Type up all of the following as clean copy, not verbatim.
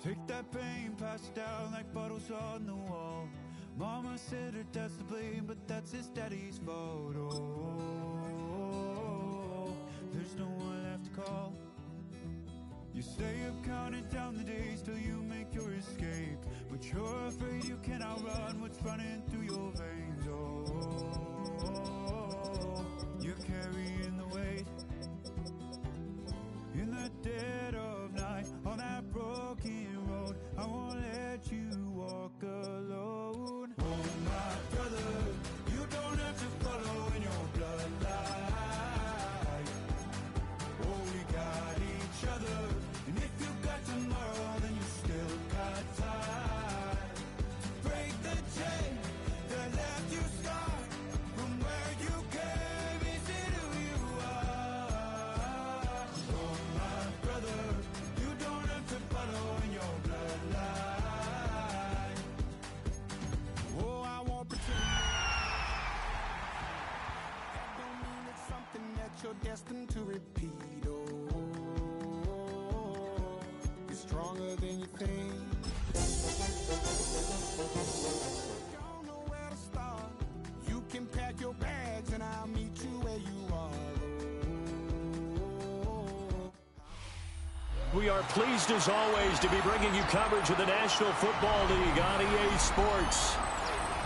Take that pain, pass it down like bottles on the wall. Mama said her dad's to blame, but that's his daddy's fault. Oh, there's no one left to call. You stay up counting down the days till you make your escape, but you're afraid you can outrun what's running through your veins. Oh, you're carrying the weight in the dead of night on that broken road. I won't let you walk alone. Oh my brother, you don't have to follow in your bloodline. Oh, we got each other, and if you got tomorrow, then you still got time. Break the chain that left you scarred from where you came into who you are. Oh my brother, you don't have to follow in your bloodline. Oh, I won't pretend. That don't mean it's something that you're destined to repeat. Oh, you're stronger than you think. Don't know where to start. You can pack your bags and I'll meet you where you are. We are pleased as always to be bringing you coverage of the National Football League on EA Sports.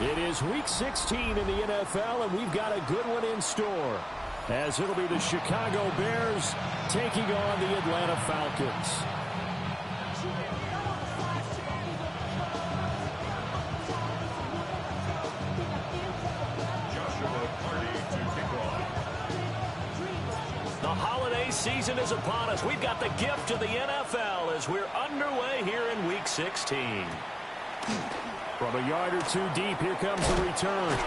It is Week 16 in the NFL, and we've got a good one in store, as it'll be the Chicago Bears taking on the Atlanta Falcons. The holiday season is upon us. We've got the gift of the NFL as we're underway here in Week 16. From a yard or two deep, here comes the return.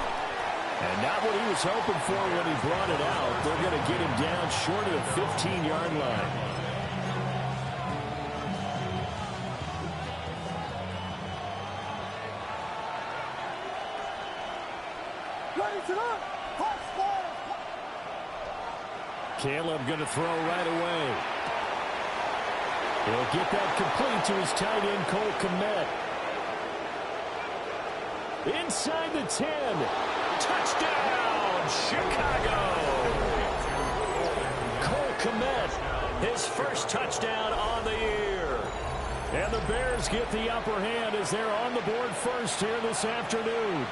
And not what he was hoping for when he brought it out. They're going to get him down short of the 15-yard line. Caleb going to throw right away. He'll get that complete to his tight end, Cole Kmet. Inside the 10. Touchdown, Chicago! Cole Kmet, his first touchdown on the year. And the Bears get the upper hand as they're on the board first here this afternoon.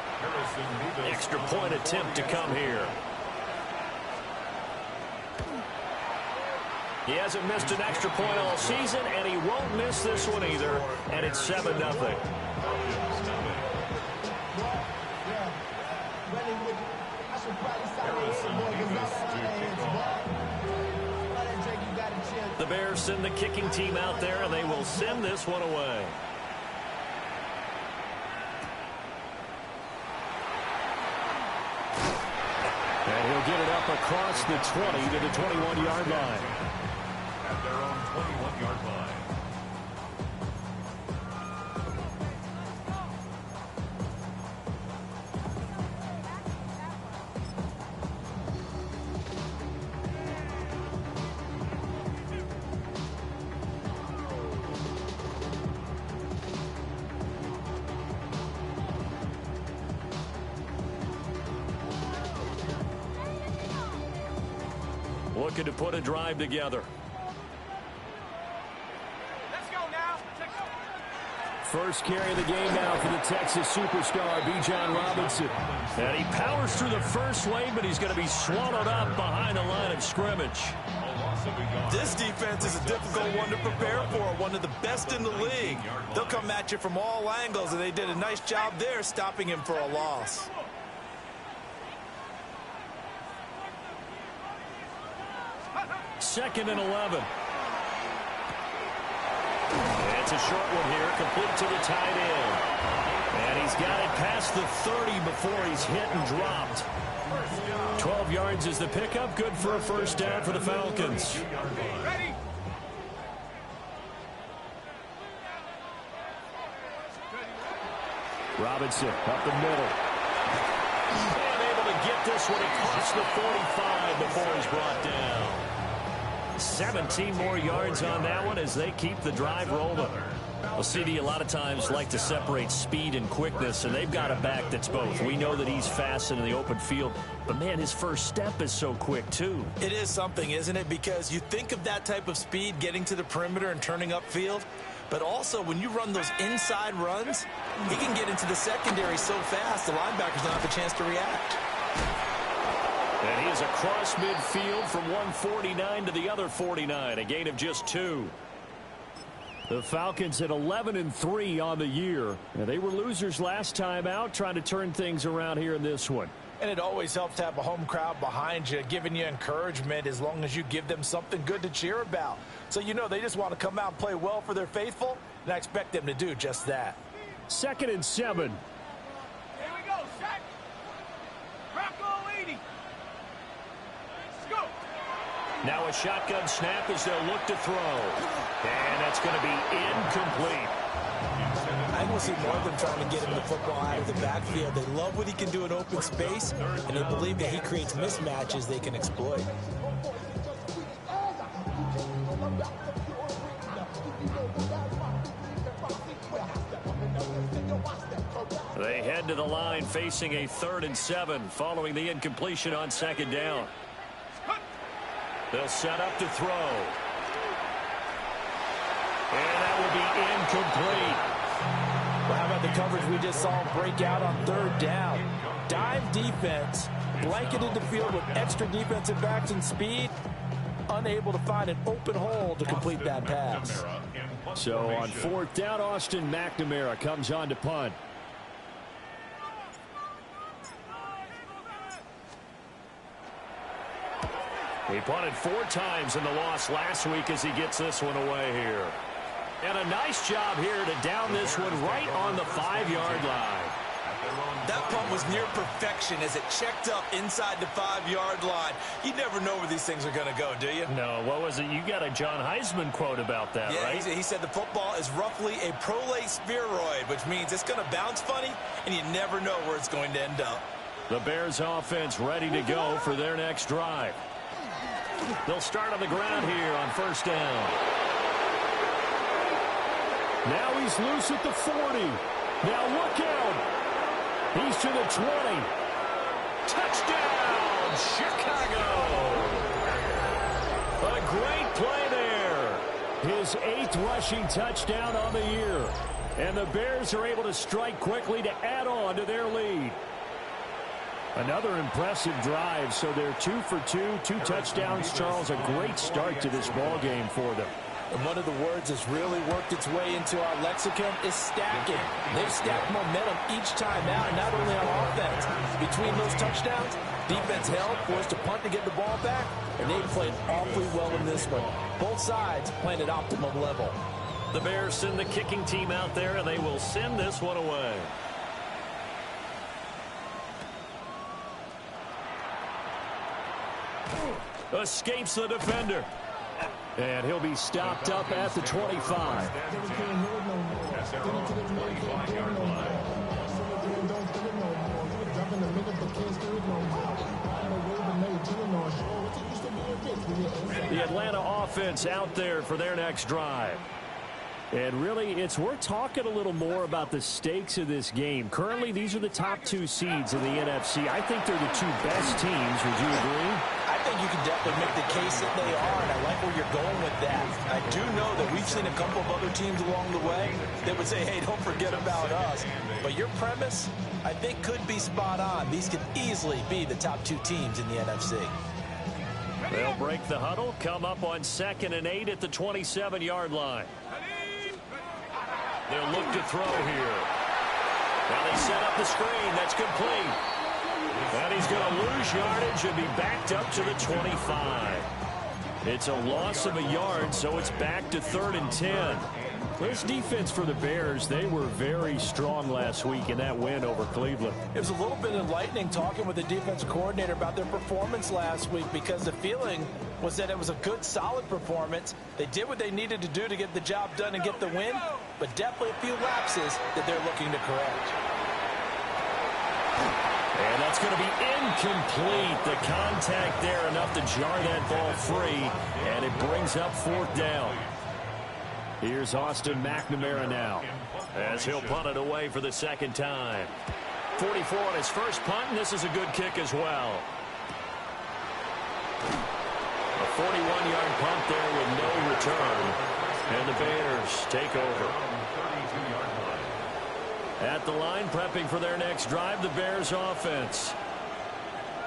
Extra point attempt to come here. He hasn't missed an extra point all season, and he won't miss this one either. And it's 7-0. The Bears send the kicking team out there, and they will send this one away. And he'll get it up across the 20 to the 21-yard line. At their own 21-yard line. Looking to put a drive together. Let's go now. First carry of the game now for the Texas superstar, Bijan Robinson. And he powers through the first wave, but he's going to be swallowed up behind the line of scrimmage. This defense is a difficult one to prepare for, one of the best in the league. They'll come at you from all angles, and they did a nice job there stopping him for a loss. Second and 11. It's a short one here, complete to the tight end. And he's got it past the 30 before he's hit and dropped. 12 yards is the pickup, good for a first down for the Falcons. Ready? Robinson up the middle. And able to get this one across the 45 before he's brought down. 17 more yards on that one as they keep the drive rolling. Well, CD, a lot of times like to separate speed and quickness, and they've got a back that's both. We know that he's fast in the open field, but, man, his first step is so quick, too. It is something, isn't it? Because you think of that type of speed getting to the perimeter and turning upfield, but also when you run those inside runs, he can get into the secondary so fast the linebackers don't have a chance to react. And he is across midfield from 149 to the other 49, a gain of just 2. The Falcons at 11-3 on the year. Now, they were losers last time out, trying to turn things around here in this one. And it always helps to have a home crowd behind you, giving you encouragement as long as you give them something good to cheer about. So you know they just want to come out and play well for their faithful, and I expect them to do just that. 2nd and 7. Here we go, set. Rocco 80. Let's go. Now a shotgun snap as they'll look to throw. And that's going to be incomplete. I will see more of them trying to get him the football out of the backfield. They love what he can do in open space, and they believe that he creates mismatches they can exploit. They head to the line facing a 3rd and 7 following the incompletion on 2nd down. They'll set up to throw. And that will be incomplete. Well, how about the coverage we just saw break out on 3rd down? Dive defense, blanketed the field with extra defensive backs and speed, unable to find an open hole to complete that pass. So on 4th down, Austin McNamara comes on to punt. He punted 4 times in the loss last week as he gets this one away here. And a nice job here to down this one right on the 5-yard line. That punt was near perfection as it checked up inside the 5-yard line. You never know where these things are going to go, do you? No, what was it? You got a John Heisman quote about that, yeah, right? He said the football is roughly a prolate spheroid, which means it's going to bounce funny, and you never know where it's going to end up. The Bears offense ready to go for their next drive. They'll start on the ground here on 1st down. Now he's loose at the 40. Now look out. He's to the 20. Touchdown, Chicago. A great play there. His 8th rushing touchdown on the year. And the Bears are able to strike quickly to add on to their lead. Another impressive drive, so they're 2 for 2, 2 touchdowns. Charles, a great start to this ball game for them. And one of the words that's really worked its way into our lexicon is stacking. They've stacked momentum each time out, not only on offense. Between those touchdowns, defense held, forced to punt to get the ball back, and they played awfully well in this one. Both sides playing at optimum level. The Bears send the kicking team out there, and they will send this one away. Escapes the defender. And he'll be stopped up at the 25. The Atlanta offense out there for their next drive. And really, it's worth talking a little more about the stakes of this game. Currently, these are the top 2 seeds in the NFC. I think they're the 2 best teams. Would you agree? I think you can definitely make the case that they are, and I like where you're going with that. I do know that we've seen a couple of other teams along the way that would say, hey, don't forget about us. But your premise, I think, could be spot on. These could easily be the top 2 teams in the NFC. They'll break the huddle, come up on 2nd and 8 at the 27-yard line. They'll look to throw here. Now they set up the screen. That's complete. And he's going to lose yardage and be backed up to the 25. It's a loss of a yard, so it's back to 3rd and 10. This defense for the Bears, they were very strong last week in that win over Cleveland. It was a little bit enlightening talking with the defensive coordinator about their performance last week, because the feeling was that it was a good, solid performance. They did what they needed to do to get the job done and get the win, but definitely a few lapses that they're looking to correct. And that's going to be incomplete. The contact there enough to jar that ball free, and it brings up 4th down. Here's Austin McNamara now, as he'll punt it away for the 2nd time. 44 on his first punt, and this is a good kick as well. A 41-yard punt there with no return, and the Bears take over. At the line, prepping for their next drive, the Bears offense.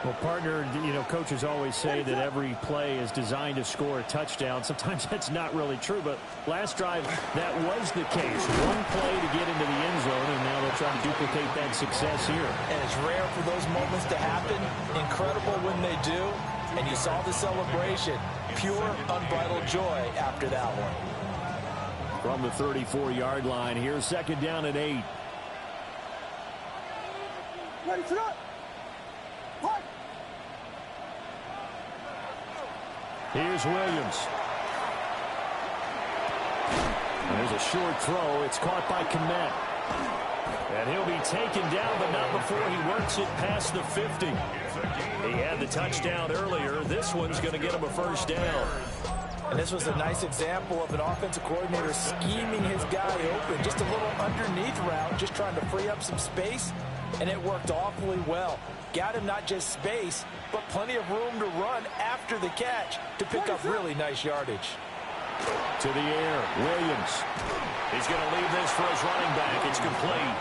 Well, partner, you know, coaches always say that every play is designed to score a touchdown. Sometimes that's not really true, but last drive, that was the case. One play to get into the end zone, and now they'll try to duplicate that success here. And it's rare for those moments to happen. Incredible when they do. And you saw the celebration. Pure, unbridled joy after that one. From the 34-yard line, here's 2nd down and 8. Ready, set up. Fight. Here's Williams. And there's a short throw. It's caught by Kmet. And he'll be taken down, but not before he works it past the 50. He had the touchdown earlier. This one's going to get him a 1st down. And this was a nice example of an offensive coordinator scheming his guy open. Just a little underneath route, just trying to free up some space. And it worked awfully well. Got him not just space, but plenty of room to run after the catch to pick up really nice yardage. To the air, Williams. He's going to leave this for his running back. It's complete.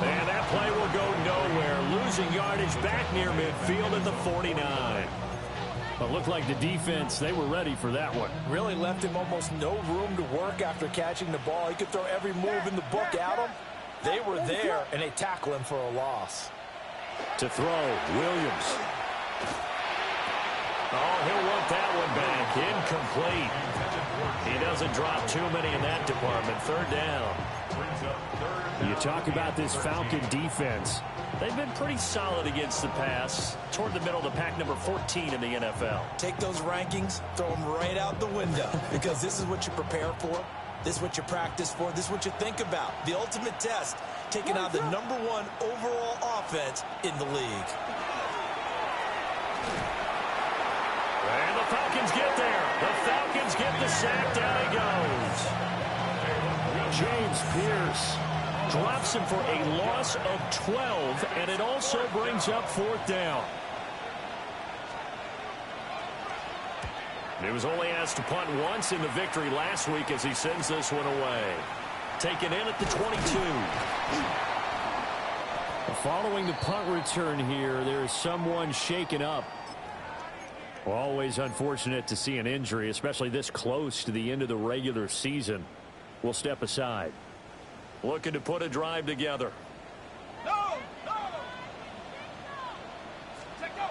And that play will go nowhere. Losing yardage back near midfield at the 49. It looked like the defense, they were ready for that one. Really left him almost no room to work after catching the ball. He could throw every move in the book at him. They were there, and they tackle him for a loss. To throw, Williams. Oh, he'll want that one back. Incomplete. He doesn't drop too many in that department. 3rd down. You talk about this Falcon defense. They've been pretty solid against the pass. Toward the middle of the pack, number 14 in the NFL. Take those rankings, throw them right out the window, because this is what you prepare for. This is what you practice for. This is what you think about. The ultimate test, taking out the #1 overall offense in the league. And the Falcons get there. The Falcons get the sack. Down he goes. James Pierce drops him for a loss of 12, and it also brings up 4th down. He was only asked to punt once in the victory last week as he sends this one away. Taken in at the 22. Following the punt return here, there is someone shaken up. Well, always unfortunate to see an injury, especially this close to the end of the regular season. We'll step aside. Looking to put a drive together. No, no. Take go.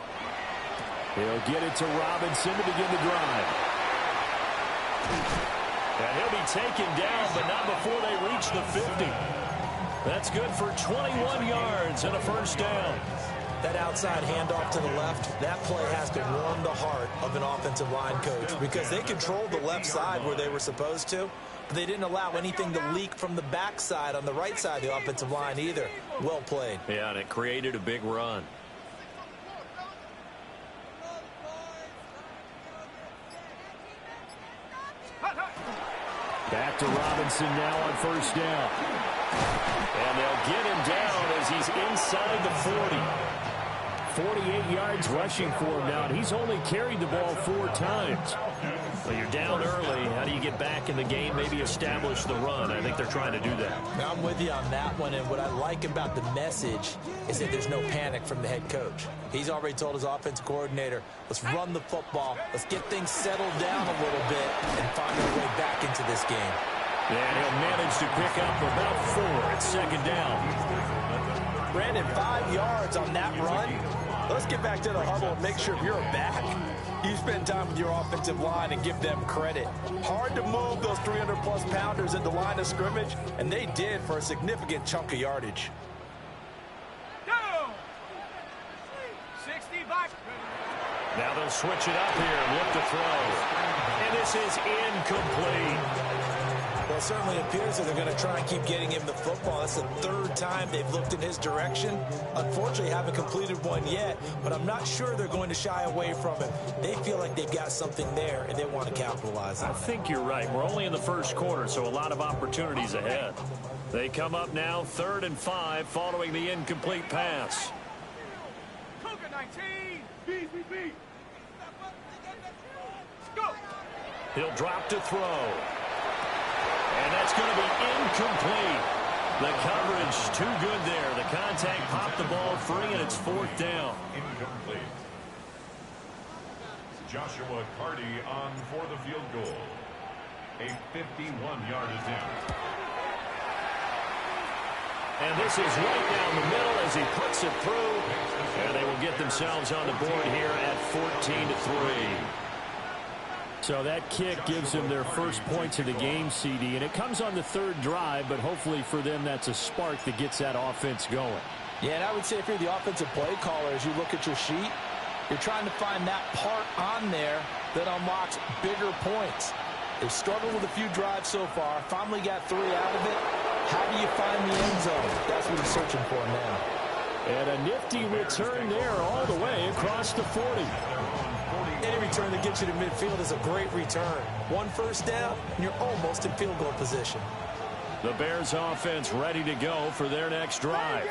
He'll get it to Robinson to begin the drive. And he'll be taken down, but not before they reach the 50. That's good for 21 yards and a 1st down. That outside handoff to the left, that play has to warm the heart of an offensive line coach, because they controlled the left side where they were supposed to, but they didn't allow anything to leak from the backside on the right side of the offensive line either. Well played. Yeah, and it created a big run. Back to Robinson now on 1st down. And they'll get him down as he's inside the 40. 48 yards rushing for him now, and he's only carried the ball 4 times. Well, you're down early. How do you get back in the game, maybe establish the run? I think they're trying to do that. I'm with you on that one, and what I like about the message is that there's no panic from the head coach. He's already told his offensive coordinator, let's run the football, let's get things settled down a little bit and find our way back into this game. And he'll manage to pick up about 4 at 2nd down. Brandon, 5 yards on that run. Let's get back to the huddle and make sure you're back. You spend time with your offensive line and give them credit. Hard to move those 300-plus pounders into line of scrimmage, and they did for a significant chunk of yardage. Down. 60 back. Now they'll switch it up here and look to throw. And this is incomplete. Well, it certainly appears that they're going to try and keep getting him the football. That's the third time they've looked in his direction. Unfortunately, haven't completed one yet, but I'm not sure they're going to shy away from him. They feel like they've got something there, and they want to capitalize on it. I think you're right. We're only in the first quarter, so a lot of opportunities ahead. They come up now 3rd and 5 following the incomplete pass. Cougar 19. Beat. Go. He'll drop to throw. And that's going to be incomplete. The coverage too good there. The contact popped the ball free, and it's 4th down. Incomplete. Joshua Carty on for the field goal. A 51-yard attempt. And this is right down the middle as he puts it through. And they will get themselves on the board here at 14-3. So that kick gives them their first points of the game, CD, and it comes on the 3rd drive, but hopefully for them that's a spark that gets that offense going. Yeah, and I would say if you're the offensive play caller, as you look at your sheet, you're trying to find that part on there that unlocks bigger points. They've struggled with a few drives so far, finally got 3 out of it. How do you find the end zone? That's what he's searching for now. And a nifty return there all the way across the 40. Any return that gets you to midfield is a great return. 1 first down, and you're almost in field goal position. The Bears offense ready to go for their next drive.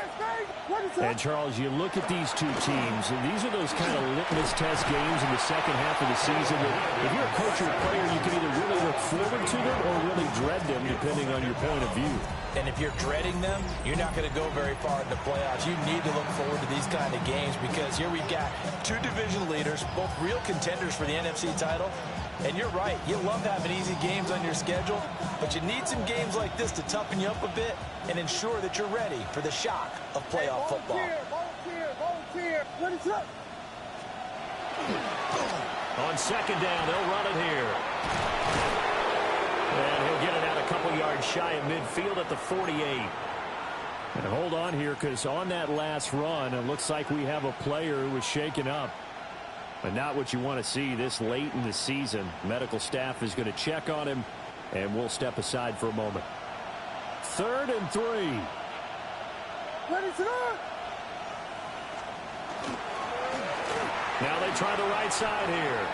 And, Charles, you look at these two teams, and these are those kind of litmus test games in the second half of the season that if you're a coach or a player, you can either really look forward to them or really dread them, depending on your point of view. And if you're dreading them, you're not going to go very far in the playoffs. You need to look forward to these kind of games because here we've got 2 division leaders, both real contenders for the NFC title. And you're right, you love having easy games on your schedule, but you need some games like this to toughen you up a bit and ensure that you're ready for the shock of playoff football. Volunteer. Ready, set. On 2nd down, they'll run it here. And he'll get it out a couple yards shy of midfield at the 48. And hold on here because on that last run, it looks like we have a player who was shaken up. But not what you want to see this late in the season. Medical staff is going to check on him, and we'll step aside for a moment. 3rd and 3. Ready, set. Now they try the right side here.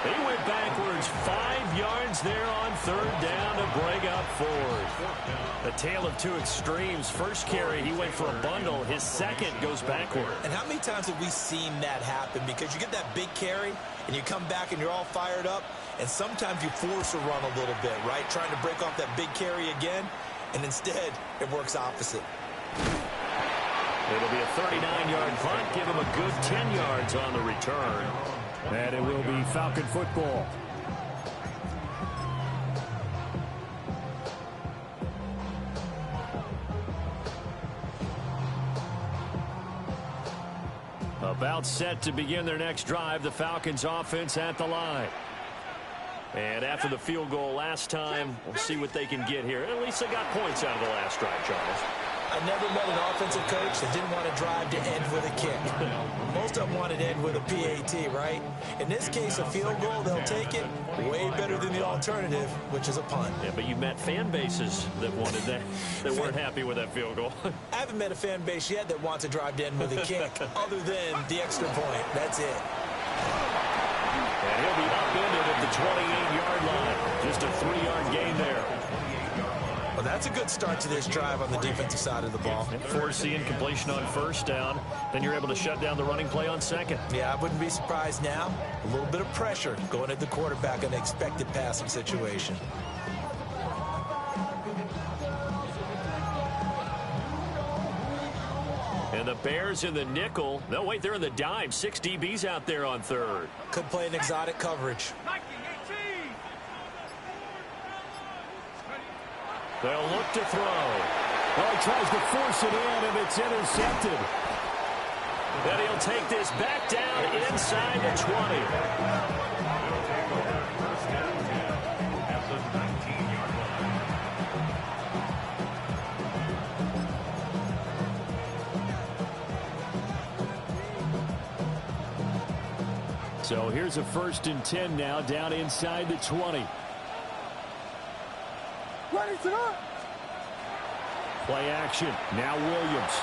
He went backwards 5 yards there on 3rd down to break up 4th. A tale of 2 extremes. First carry, he went for a bundle. His second goes backward. And how many times have we seen that happen? Because you get that big carry, and you come back and you're all fired up, and sometimes you force a run a little bit, right? Trying to break off that big carry again, and instead it works opposite. It'll be a 39-yard punt. Give him a good 10 yards on the return. And it will be Falcon football. About set to begin their next drive, the Falcons offense at the line. And after the field goal last time, we'll see what they can get here. At least they got points out of the last drive, Charles. I never met an offensive coach that didn't want to drive to end with a kick. Most of them wanted to end with a PAT, right? In this case, a field goal, they'll take it. Way better than the alternative, which is a punt. Yeah, but you met fan bases that wanted that, that weren't happy with that field goal. I haven't met a fan base yet that wants to drive to end with a kick, other than the extra point. That's it. And he'll be upended at the 28-yard line. Just a 3-yard gain there. Well, that's a good start to this drive on the defensive side of the ball. Force the incompletion on 1st down. Then you're able to shut down the running play on 2nd. Yeah, I wouldn't be surprised now. A little bit of pressure going at the quarterback in an expected passing situation. And the Bears in the nickel. No, wait, they're in the dime. 6 DBs out there on 3rd. Could play an exotic coverage. 19, 18. They'll look to throw. Well, he tries to force it in, and it's intercepted. Then he'll take this back down inside the 20. At the 19-yard line. So here's a 1st and 10 now, down inside the 20. Ready to go. Play action. Now Williams.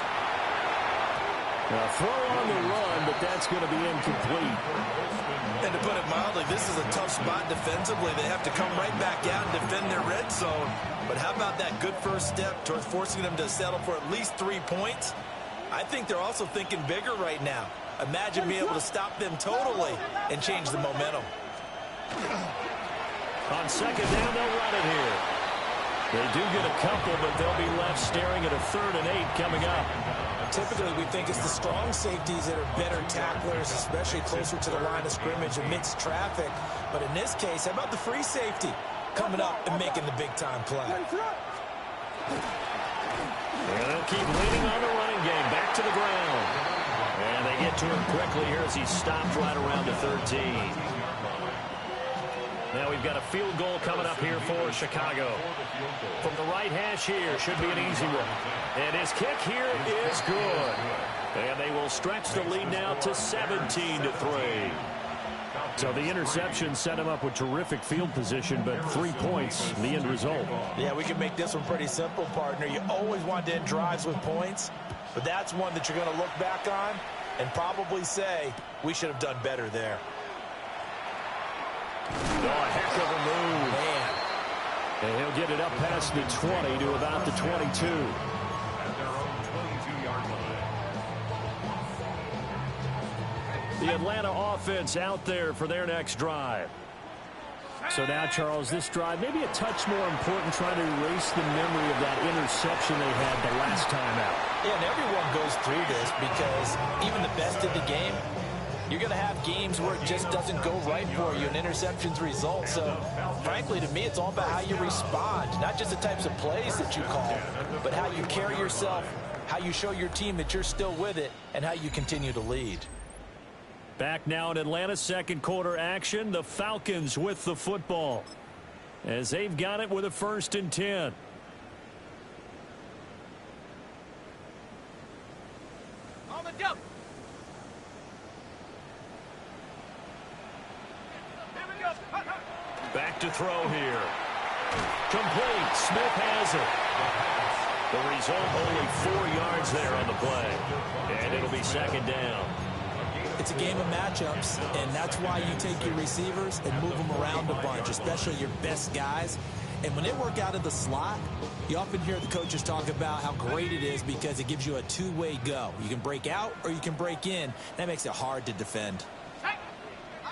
A throw on the run, but that's going to be incomplete. And to put it mildly, this is a tough spot defensively. They have to come right back out and defend their red zone. But how about that good first step towards forcing them to settle for at least 3 points? I think they're also thinking bigger right now. Imagine being able to stop them totally and change the momentum. On second down, they'll run it here. They do get a couple, but they'll be left staring at a 3rd and 8 coming up. Typically, we think it's the strong safeties that are better tacklers, especially closer to the line of scrimmage amidst traffic. But in this case, how about the free safety coming up and making the big-time play? And they'll keep leaning on the running game. Back to the ground. And they get to him quickly here as he stopped right around the 13. Now we've got a field goal coming up here for Chicago. From the right hash here, should be an easy one. And his kick here is good. And they will stretch the lead now to 17-3. So the interception set him up with terrific field position, but 3 points, the end result. Yeah, we can make this one pretty simple, partner. You always want to end drives with points, but that's one that you're going to look back on and probably say, we should have done better there. Oh, a heck of a move. Man. And he'll get it up past the 20 to about the 22. At their own 22-yard line. The Atlanta offense out there for their next drive. So now, Charles, this drive maybe a touch more important, trying to erase the memory of that interception they had the last time out. Yeah, and everyone goes through this because even the best in the game, you're going to have games where it just doesn't go right for you, and interceptions result. So, frankly, to me, it's all about how you respond, not just the types of plays that you call, but how you carry yourself, how you show your team that you're still with it, and how you continue to lead. Back now in Atlanta's second quarter action, the Falcons with the football as they've got it with a 1st and 10. On the jump. Here we go. Back to throw here. Complete. Smith has it. The result, only 4 yards there on the play. And it'll be 2nd down. It's a game of matchups, and that's why you take your receivers and move them around a bunch, especially your best guys. And when they work out of the slot, you often hear the coaches talk about how great it is because it gives you a two-way go. You can break out or you can break in. That makes it hard to defend. I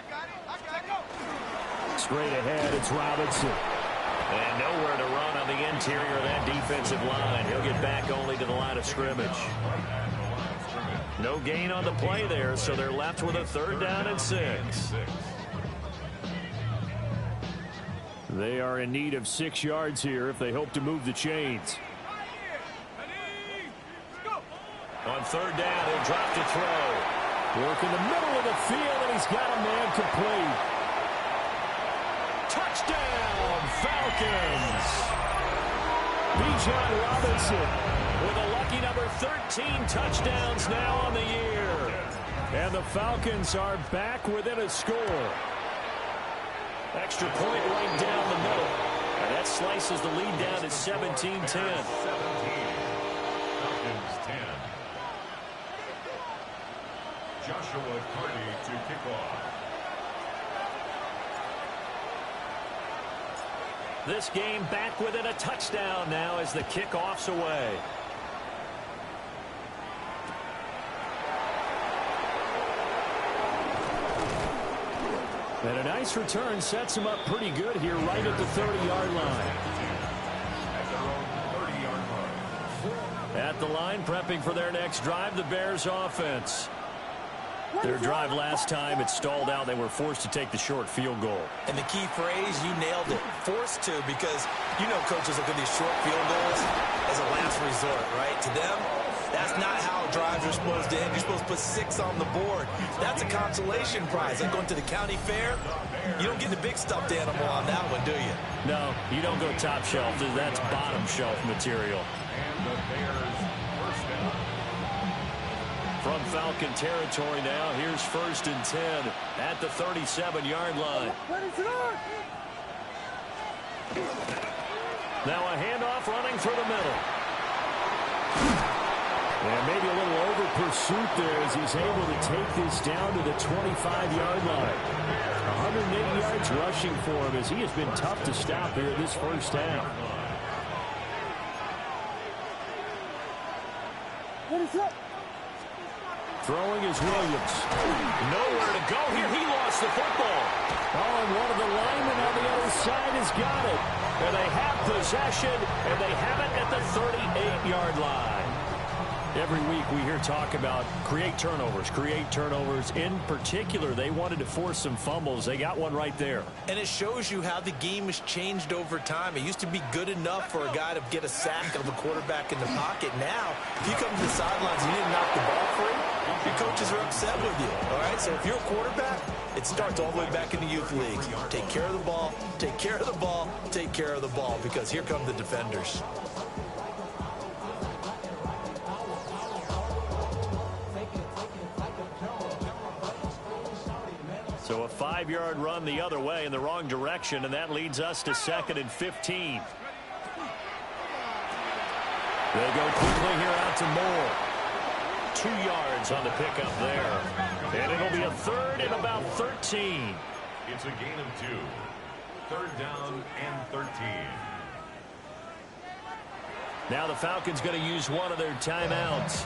got it. Straight ahead, it's Robinson. And nowhere to run on the interior of that defensive line. He'll get back only to the line of scrimmage. No gain on the play there, so they're left with a 3rd down and 6. They are in need of 6 yards here if they hope to move the chains. On 3rd down, he'll drop to throw. Work in the middle of the field, and he's got a man complete. Touchdown, Falcons! Bijan Robinson with a lucky number 13 touchdowns now on the year. And the Falcons are back within a score. Extra point right down the middle. And that slices the lead down to 17-10. 17. Falcons 10. Joshua Carty to kick off. This game back within a touchdown now as the kickoff's away. And a nice return sets him up pretty good here right at the 30-yard line. At their own 30-yard line. At the line, prepping for their next drive, the Bears offense. Their drive last time, it stalled out. They were forced to take the short field goal. And the key phrase, you nailed it, forced to, because you know coaches look at these short field goals as a last resort, right? To them, that's not how drives are supposed to end. You're supposed to put 6 on the board. That's a consolation prize. Like going to the county fair, you don't get the big stuffed animal on that one, do you? No, you don't go top shelf. That's bottom shelf material. And the Bears first down. From Falcon territory now, here's 1st and 10 at the 37-yard line. Ready to go. Now a handoff running through the middle. And maybe a little over pursuit there as he's able to take this down to the 25-yard line. 108 yards rushing for him as he has been tough to stop here in this first half. Throwing is Williams. Nowhere to go here. He lost the football. Oh, and one of the linemen on the other side has got it. And they have possession, and they have it at the 38-yard line. Every week we hear talk about create turnovers. In particular, they wanted to force some fumbles. They got one right there. And it shows you how the game has changed over time. It used to be good enough for a guy to get a sack of a quarterback in the pocket. Now, if you come to the sidelines and you didn't knock the ball free, your coaches are upset with you. All right, so if you're a quarterback, it starts all the way back in the youth leagues. Take care of the ball, take care of the ball, take care of the ball, because here come the defenders. So a 5-yard run the other way in the wrong direction, and that leads us to 2nd and 15. They go quickly here out to Moore. 2 yards on the pickup there. And it'll be a 3rd and about 13. It's a gain of 2. 3rd down and 13. Now the Falcons going to use one of their timeouts.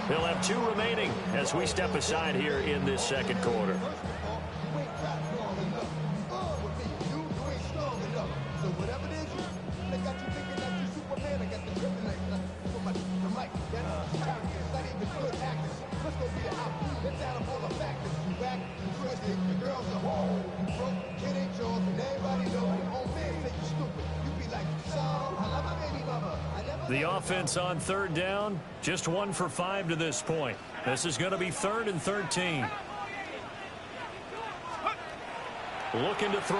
They'll have 2 remaining as we step aside here in this second quarter. The offense on 3rd down, just 1 for 5 to this point. This is going to be 3rd and 13. Looking to throw.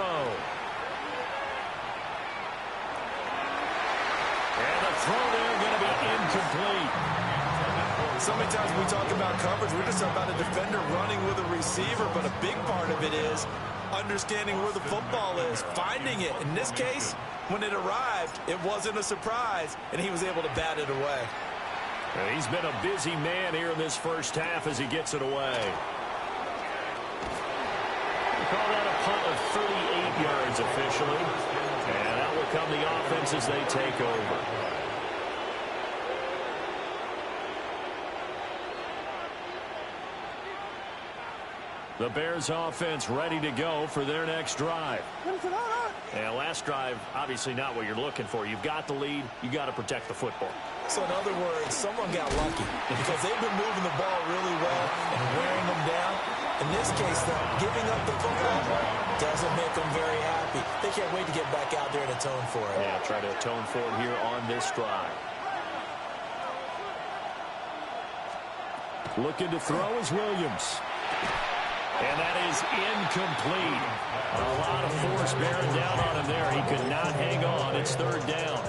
And the throw there going to be incomplete. So many times when we talk about coverage, we're just about a defender running with a receiver, but a big part of it is understanding where the football is, finding it. In this case, when it arrived, it wasn't a surprise, and he was able to bat it away. And he's been a busy man here in this first half as he gets it away. We call that a punt of 38 yards officially. And out will come the offense as they take over. The Bears offense ready to go for their next drive. And last drive, obviously not what you're looking for. You've got the lead. You got to protect the football. So in other words, someone got lucky because they've been moving the ball really well and wearing them down. In this case, though, giving up the football doesn't make them very happy. They can't wait to get back out there and atone for it. Yeah, try to atone for it here on this drive. Looking to throw is Williams. And that is incomplete. A lot of force bearing down on him there. He could not hang on. It's 3rd down.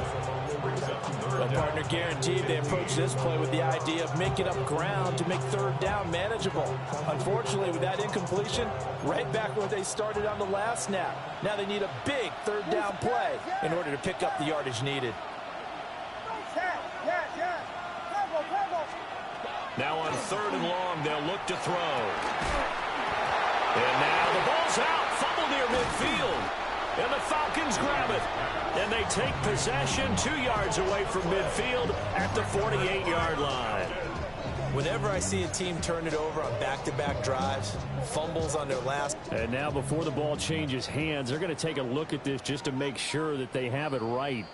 The partner guaranteed they approach this play with the idea of making up ground to make 3rd down manageable. Unfortunately, with that incompletion, right back where they started on the last snap. Now they need a big 3rd down play in order to pick up the yardage needed. Now on 3rd and long, they'll look to throw. And now the ball's out. Fumble near midfield. And the Falcons grab it. And they take possession 2 yards away from midfield at the 48-yard line. Whenever I see a team turn it over on back-to-back drives, fumbles on their last. And now before the ball changes hands, they're going to take a look at this just to make sure that they have it right.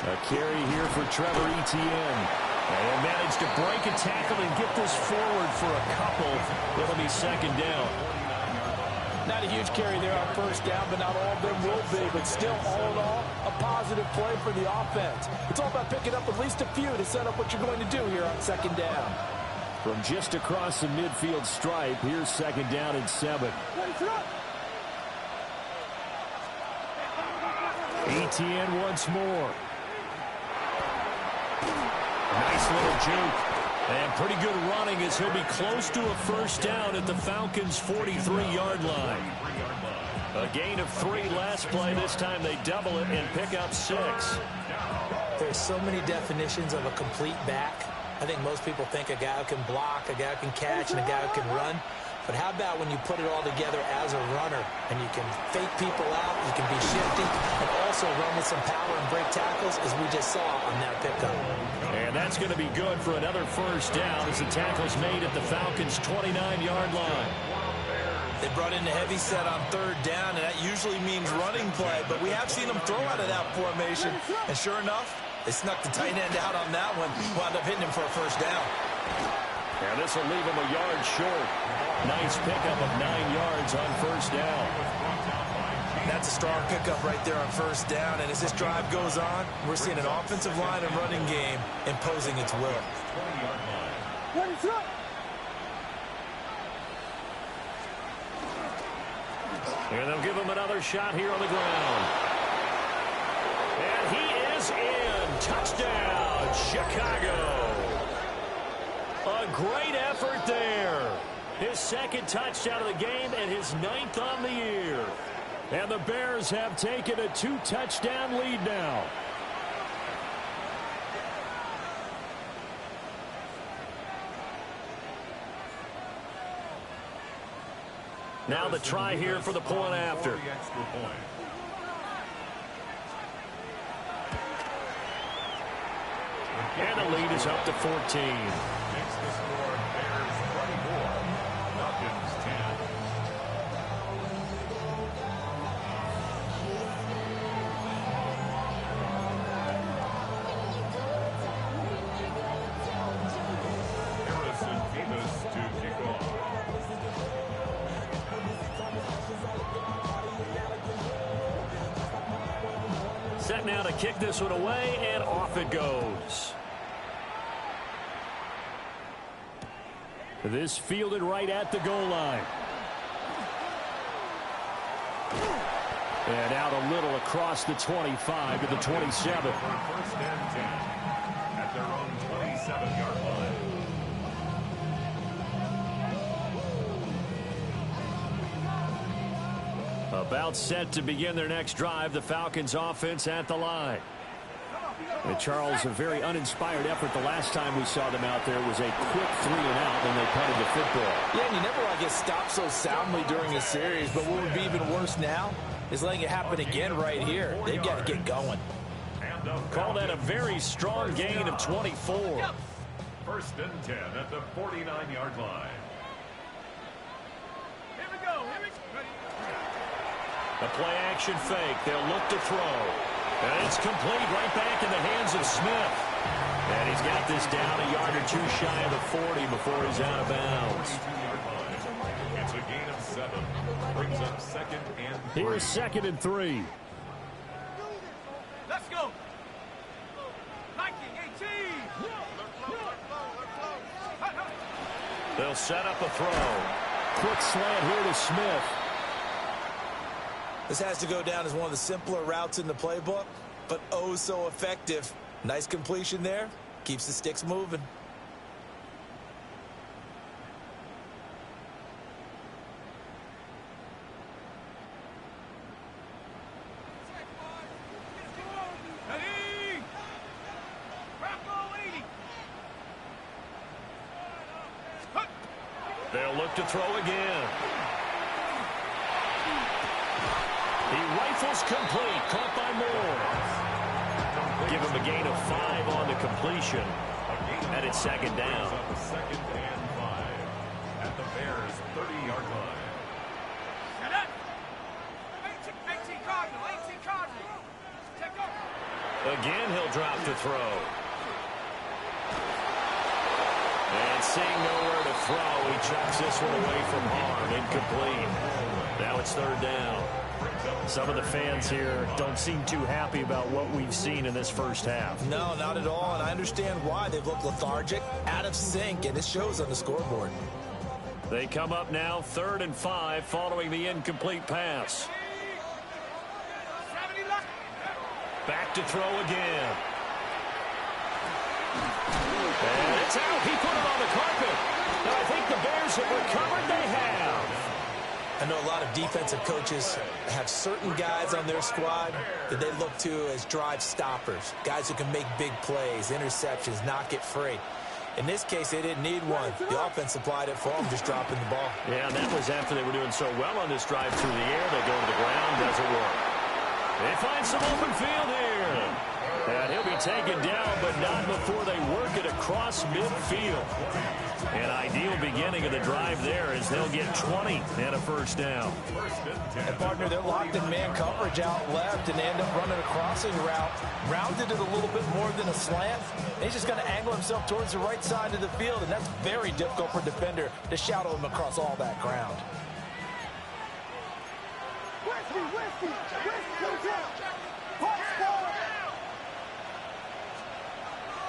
A carry here for Trevor Etienne. And managed to break a tackle and get this forward for a couple. It'll be 2nd down. Not a huge carry there on first down, but not all of them will be. But still, all in all, a positive play for the offense. It's all about picking up at least a few to set up what you're going to do here on second down. From just across the midfield stripe, here's second down and 7. Etienne once more. Nice little juke. And pretty good running as he'll be close to a first down at the Falcons' 43-yard line. A gain of 3 last play. This time they double it and pick up 6. There's so many definitions of a complete back. I think most people think a guy who can block, a guy who can catch, and a guy who can run. But how about when you put it all together as a runner and you can fake people out, you can be shifty, and also run with some power and break tackles, as we just saw on that pickup. And that's going to be good for another first down as the tackle's made at the Falcons' 29-yard line. They brought in the heavy set on third down, and that usually means running play, but we have seen them throw out of that formation. And sure enough, they snuck the tight end out on that one, wound up hitting him for a first down. And this will leave him a yard short. Nice pickup of 9 yards on first down. That's a strong pickup right there on first down. And as this drive goes on, we're seeing an offensive line and running game imposing its will. And they'll give him another shot here on the ground. And he is in. Touchdown, Chicago. A great effort there. His second touchdown of the game and his 9th on the year. And the Bears have taken a 2-touchdown lead now. Now the try here for the point after. And the lead is up to 14. Set now to kick this one away, and off it goes. This fielded right at the goal line. And out a little across the 25 to the 27. First and 10 at their own 27-yard line. About set to begin their next drive, the Falcons offense at the line. And Charles, a very uninspired effort the last time we saw them out there was a quick 3 and out when they punted the football. Yeah, and you never want to get stopped so soundly during a series, but what would be even worse now is letting it happen again right here. They've got to get going. Call that a very strong gain of 24. First and 10 at the 49-yard line. Here we go. A play-action fake. They'll look to throw. And it's complete right back in the hands of Smith. And he's got this down a yard or 2 shy of the 40 before he's out of bounds. It's a gain of 7. Brings up second and 3. Here's second and 3. Let's go. 19, 18. They'll set up a throw. Quick slant here to Smith. This has to go down as one of the simpler routes in the playbook, but oh so effective. Nice completion there. Keeps the sticks moving. Ready. Bravo 80. They'll look to throw again. He rifles complete, caught by Moore. Give him a gain of 5 on the completion. And it's second down. Second and 5 at the Bears' 30-yard line. Get up. 18 Cardinal. 18 Cardinal. Take over. Again, he'll drop to throw. And And seeing nowhere to throw, he chucks this one away from harm. Incomplete. Now it's third down. Some of the fans here don't seem too happy about what we've seen in this first half. No, not at all, and I understand why. They've looked lethargic, out of sync, and it shows on the scoreboard. They come up now 3rd and 5 following the incomplete pass. Back to throw again. And it's out. He put it on the carpet. Now I think the Bears have recovered. They have. I know a lot of defensive coaches have certain guys on their squad that they look to as drive stoppers, guys who can make big plays, interceptions, not get free. In this case, they didn't need one. The offense supplied it for them, just dropping the ball. Yeah, and that was after they were doing so well on this drive through the air. They go to the ground, doesn't work. They find some open field here. And he'll be taken down, but not before they work it across midfield. An ideal beginning of the drive there as they'll get 20 and a first down. And partner, they're locked in man coverage out left, and they end up running a crossing route. Rounded it a little bit more than a slant. And he's just going to angle himself towards the right side of the field, and that's very difficult for a defender to shadow him across all that ground.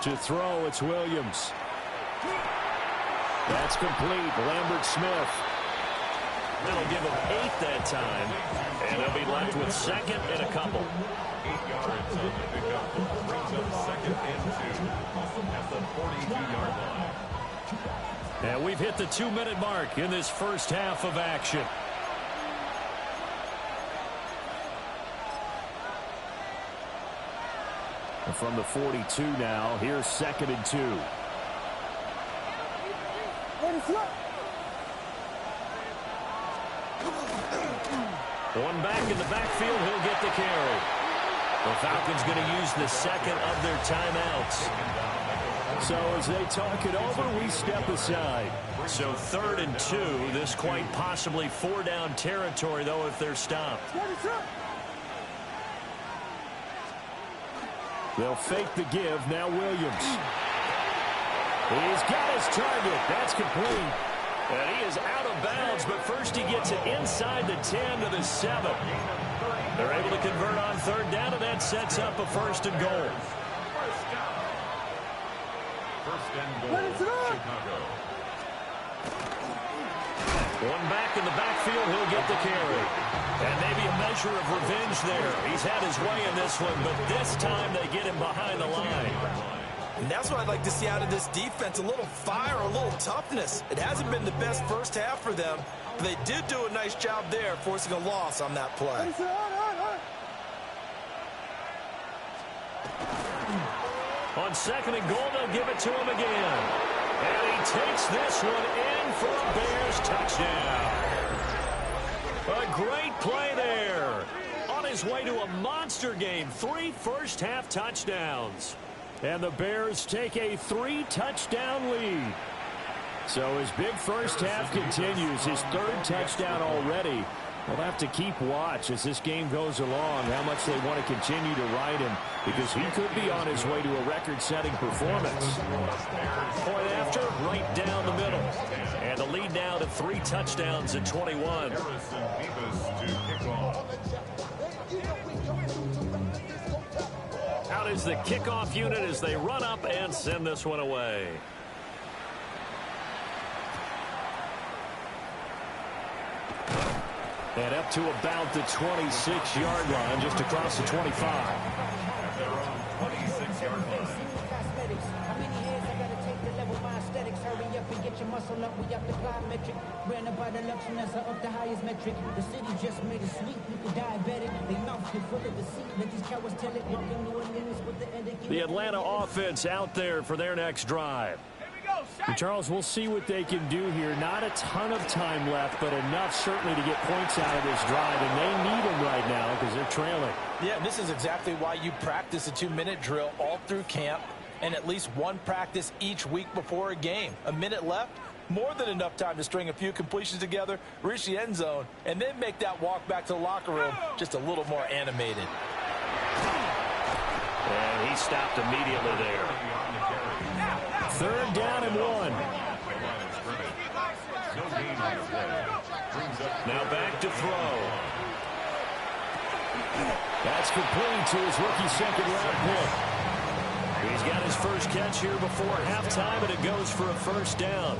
To throw, it's Williams. That's complete. Lambert Smith. That'll give him 8 that time. And they'll be left with 2nd and a couple. 8 yards on the pickup. Brings up 2nd and 2 at the 42-yard line. And we've hit the 2-minute mark in this first half of action. From the 42 now, here's 2nd and 2. One back in the backfield, he'll get the carry. The Falcons going to use the 2nd of their timeouts. So as they talk it over, we step aside. So 3rd and 2, this quite possibly 4-down territory, though, if they're stopped. They'll fake the give. Now Williams. He's got his target. That's complete. And he is out of bounds, but first he gets it inside the 10 to the 7. They're able to convert on 3rd down, and that sets up a 1st and goal. First and goal, Chicago. One back in the backfield, he'll get the carry. And maybe a measure of revenge there. He's had his way in this one, but this time they get him behind the line. And that's what I'd like to see out of this defense, a little fire, a little toughness. It hasn't been the best first half for them, but they did do a nice job there, forcing a loss on that play. On 2nd and goal, they'll give it to him again. And he takes this one in for a Bears touchdown. A great play there. On his way to a monster game, 3 first-half touchdowns. And the Bears take a 3-touchdown lead. So his big first half continues. His 3rd touchdown already. We'll have to keep watch as this game goes along, how much they want to continue to ride him, because he could be on his way to a record-setting performance. Point after, right down the middle. And the lead now to 3 touchdowns at 21. Harrison Beavis to kick off. Out is the kickoff unit as they run up and send this one away. And up to about the 26-yard line, just across the 25. At their own 26-yard line. Hurry up and get your muscle up. We up the plyometric. Ran up by the luxuries of the highest metric. The city just made it sweet. People diabetic. They mouth full of deceit. Let these cowards tell it. Walking New Orleans with the end. The Atlanta offense out there for their next drive. And Charles, we'll see what they can do here. Not a ton of time left, but enough certainly to get points out of this drive. And they need them right now because they're trailing. Yeah, and this is exactly why you practice a 2-minute drill all through camp and at least one practice each week before a game. A minute left, more than enough time to string a few completions together, reach the end zone, and then make that walk back to the locker room just a little more animated. And he stopped immediately there. 3rd down and 1. No gain on the play. Brings up Now back to throw. That's complete to his rookie second-round pick. He's got his first catch here before halftime, and it goes for a first down.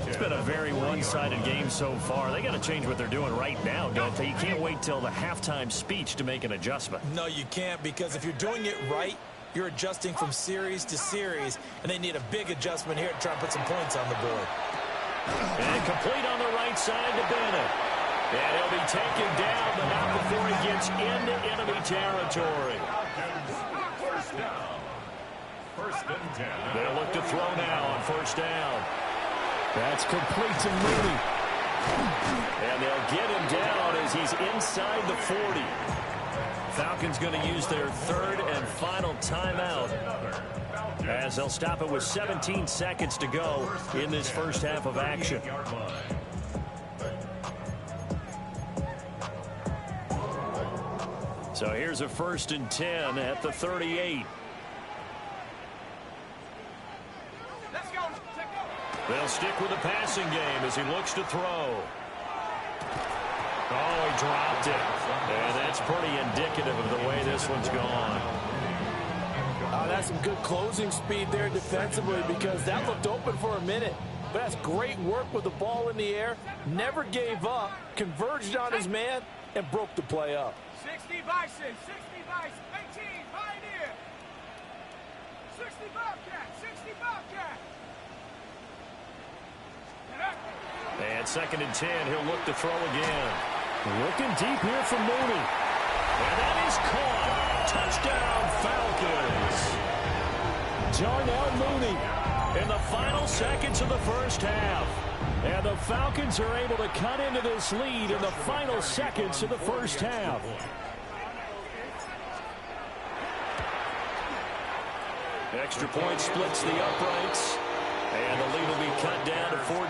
It's been a very one-sided game so far. They got to change what they're doing right now, don't they? You can't wait till the halftime speech to make an adjustment. No, you can't, because if you're doing it right, you're adjusting from series to series, and they need a big adjustment here to try and put some points on the board. And complete on the right side to Bennett. And he'll be taken down, but not before he gets into enemy territory. first down. First and 10. They'll look to throw now on first down. That's complete to Mooney. And they'll get him down as he's inside the 40. Falcons going to use their third and final timeout, as they'll stop it with 17 seconds to go in this first half of action. So here's a first and 10 at the 38. Let's go. They'll stick with the passing game as he looks to throw. Oh, he dropped it. And that's pretty indicative of the way this one's gone. That's some good closing speed there defensively, because that looked open for a minute. But that's great work with the ball in the air. Never gave up, converged on his man, and broke the play up. 60 Bison, 60 Bison, 18 Pioneer. 60 Bobcat, 60 Bobcat. And second and 10, he'll look to throw again. Looking deep here for Mooney. And that is caught. Touchdown, Falcons. Darnell Mooney. In the final seconds of the first half. And the Falcons are able to cut into this lead in the final seconds of the first half. Extra point splits the uprights. And the lead will be cut down to 14.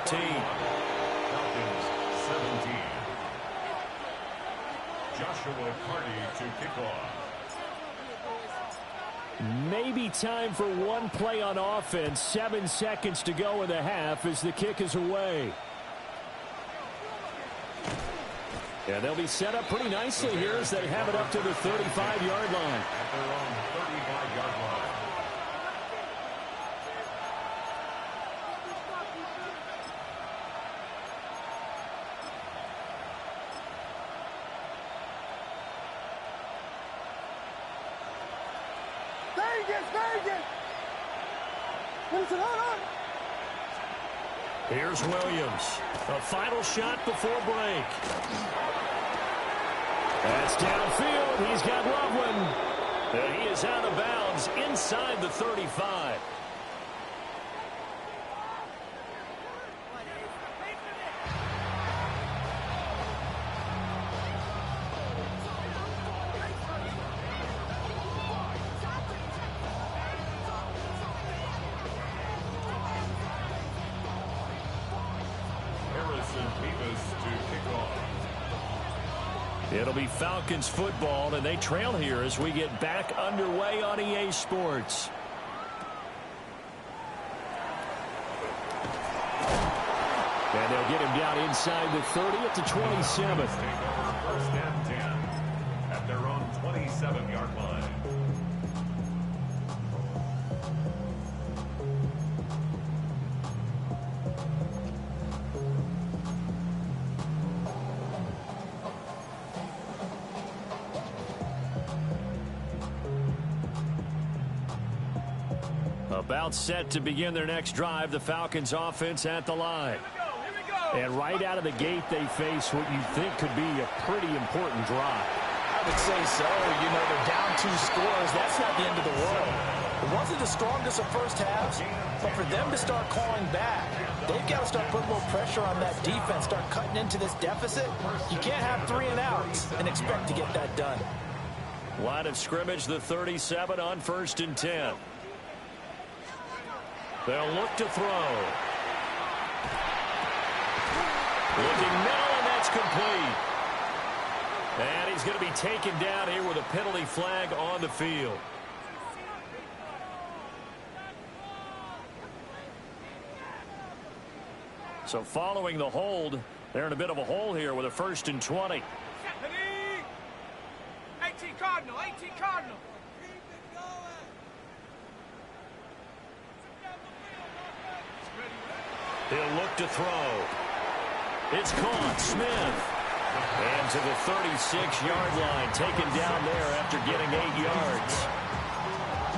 Falcons 17. Joshua Carty to kick off. Maybe time for one play on offense. 7 seconds to go in the half as the kick is away. And they'll be set up pretty nicely here as they have it up to the 35-yard line. At their own 35-yard line. Here's Williams. A final shot before break. That's downfield. He's got Loveland. And he is out of bounds inside the 35. It'll be Falcons football, and they trail here as we get back underway on EA Sports. And they'll get him down inside the 30 at the 27. First and 10 at their own 27-yard line. About set to begin their next drive, the Falcons offense at the line. Here we go. And right out of the gate, they face what you think could be a pretty important drive. I would say so. You know, they're down 2 scores. That's not the end of the world. It wasn't the strongest of first halves, but for them to start calling back, they've got to start putting a little pressure on that defense, start cutting into this deficit. You can't have 3 and outs and expect to get that done. Line of scrimmage, the 37 on first and 10. They'll look to throw. Looking middle, and that's complete. And he's going to be taken down here with a penalty flag on the field. So following the hold, they're in a bit of a hole here with a 1st and 20. 18 Cardinal, 18 Cardinal. He'll look to throw. It's caught. Smith. And to the 36-yard line, taken down there after getting 8 yards.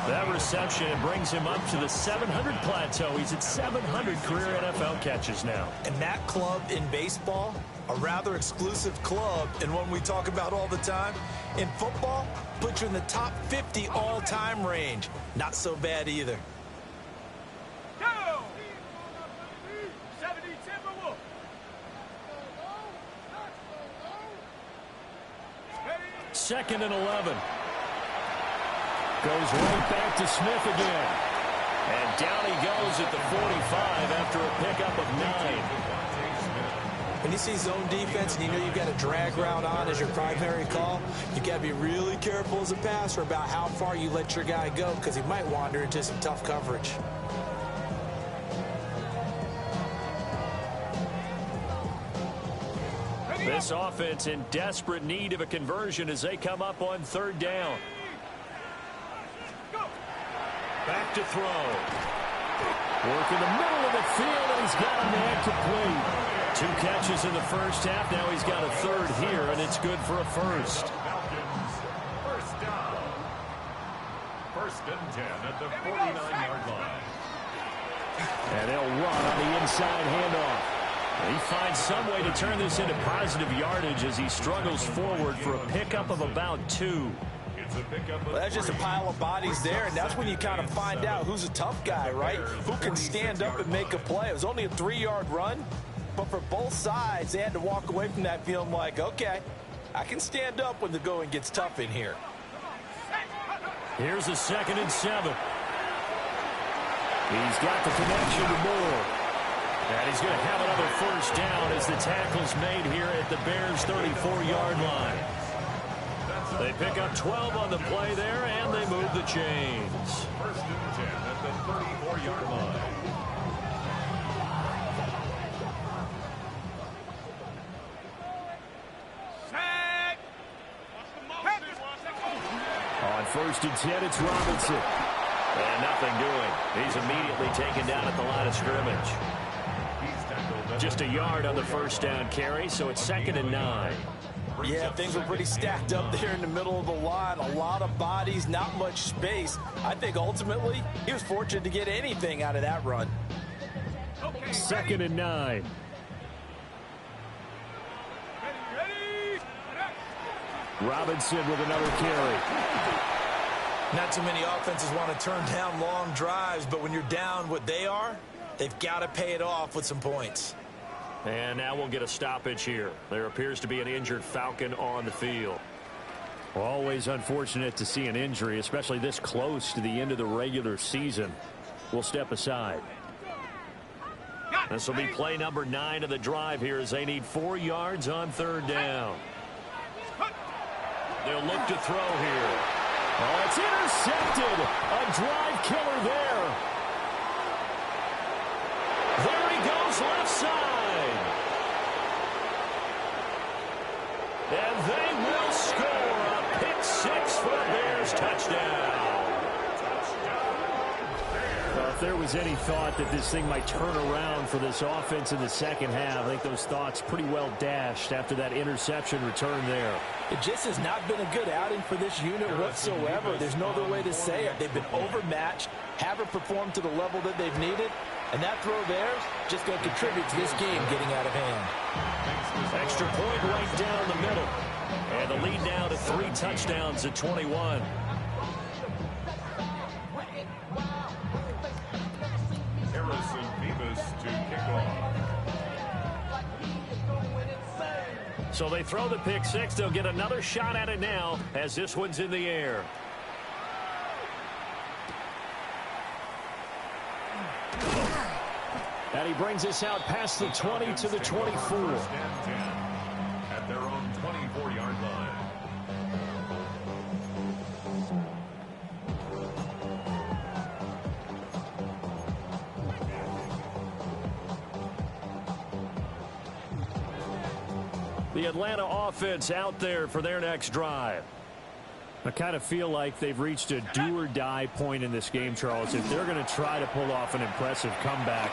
That reception brings him up to the 700 plateau. He's at 700 career NFL catches now. And that club in baseball, a rather exclusive club, and one we talk about all the time. In football, puts you in the top 50 all-time range. Not so bad either. Go! 70 Timberwolves. Second and 11. Goes right back to Smith again. And down he goes at the 45 after a pickup of 9. When you see zone defense and you know you've got a drag route on as your primary call, you got to be really careful as a passer about how far you let your guy go because he might wander into some tough coverage. This offense in desperate need of a conversion as they come up on 3rd down. Back to throw. Work in the middle of the field, and he's got a man complete. 2 catches in the first half. Now he's got a 3rd here, and it's good for a 1st. First down. 1st and 10 at the 49-yard line. And they'll run on the inside handoff. He finds some way to turn this into positive yardage as he struggles forward for a pickup of about 2. Well, that's just a pile of bodies there, and that's when you kind of find out who's a tough guy, right? Who can stand up and make a play. It was only a 3-yard run, but for both sides, they had to walk away from that feeling like, okay, I can stand up when the going gets tough in here. Here's a 2nd and 7. He's got the connection to Moore. And he's going to have another 1st down as the tackle's made here at the Bears' 34-yard line. They pick up 12 on the play there, and they move the chains. 1st and 10 at the 34-yard line. Set. On 1st and 10, it's Robinson. And nothing doing. He's immediately taken down at the line of scrimmage. Just a yard on the 1st down carry, so it's 2nd and 9. Yeah, things were pretty stacked up there in the middle of the line. A lot of bodies, not much space. I think ultimately he was fortunate to get anything out of that run. 2nd and 9. Ready. Robinson with another carry. Not too many offenses want to turn down long drives, but when you're down what they are, they've got to pay it off with some points. And now we'll get a stoppage here. There appears to be an injured Falcon on the field. Always unfortunate to see an injury, especially this close to the end of the regular season. We'll step aside. This will be play number 9 of the drive here as they need 4 yards on 3rd down. They'll look to throw here. Oh, it's intercepted. A drive killer there. There he goes left side. And they will score a pick 6 for a Bears touchdown. Well, if there was any thought that this thing might turn around for this offense in the second half, I think those thoughts pretty well dashed after that interception return there. It just has not been a good outing for this unit whatsoever. There's no other way to say it. They've been overmatched, haven't performed to the level that they've needed, and that throw there is just going to contribute to this game getting out of hand. Extra point right down the middle. And the lead now to 3 touchdowns at 21. Harrison Bevis to kick off. So they throw the pick 6. They'll get another shot at it now as this one's in the air. And he brings us out past the 20 to the 24. At their own 24-yard line. The Atlanta offense out there for their next drive. I kind of feel like they've reached a do-or-die point in this game, Charles. If they're going to try to pull off an impressive comeback,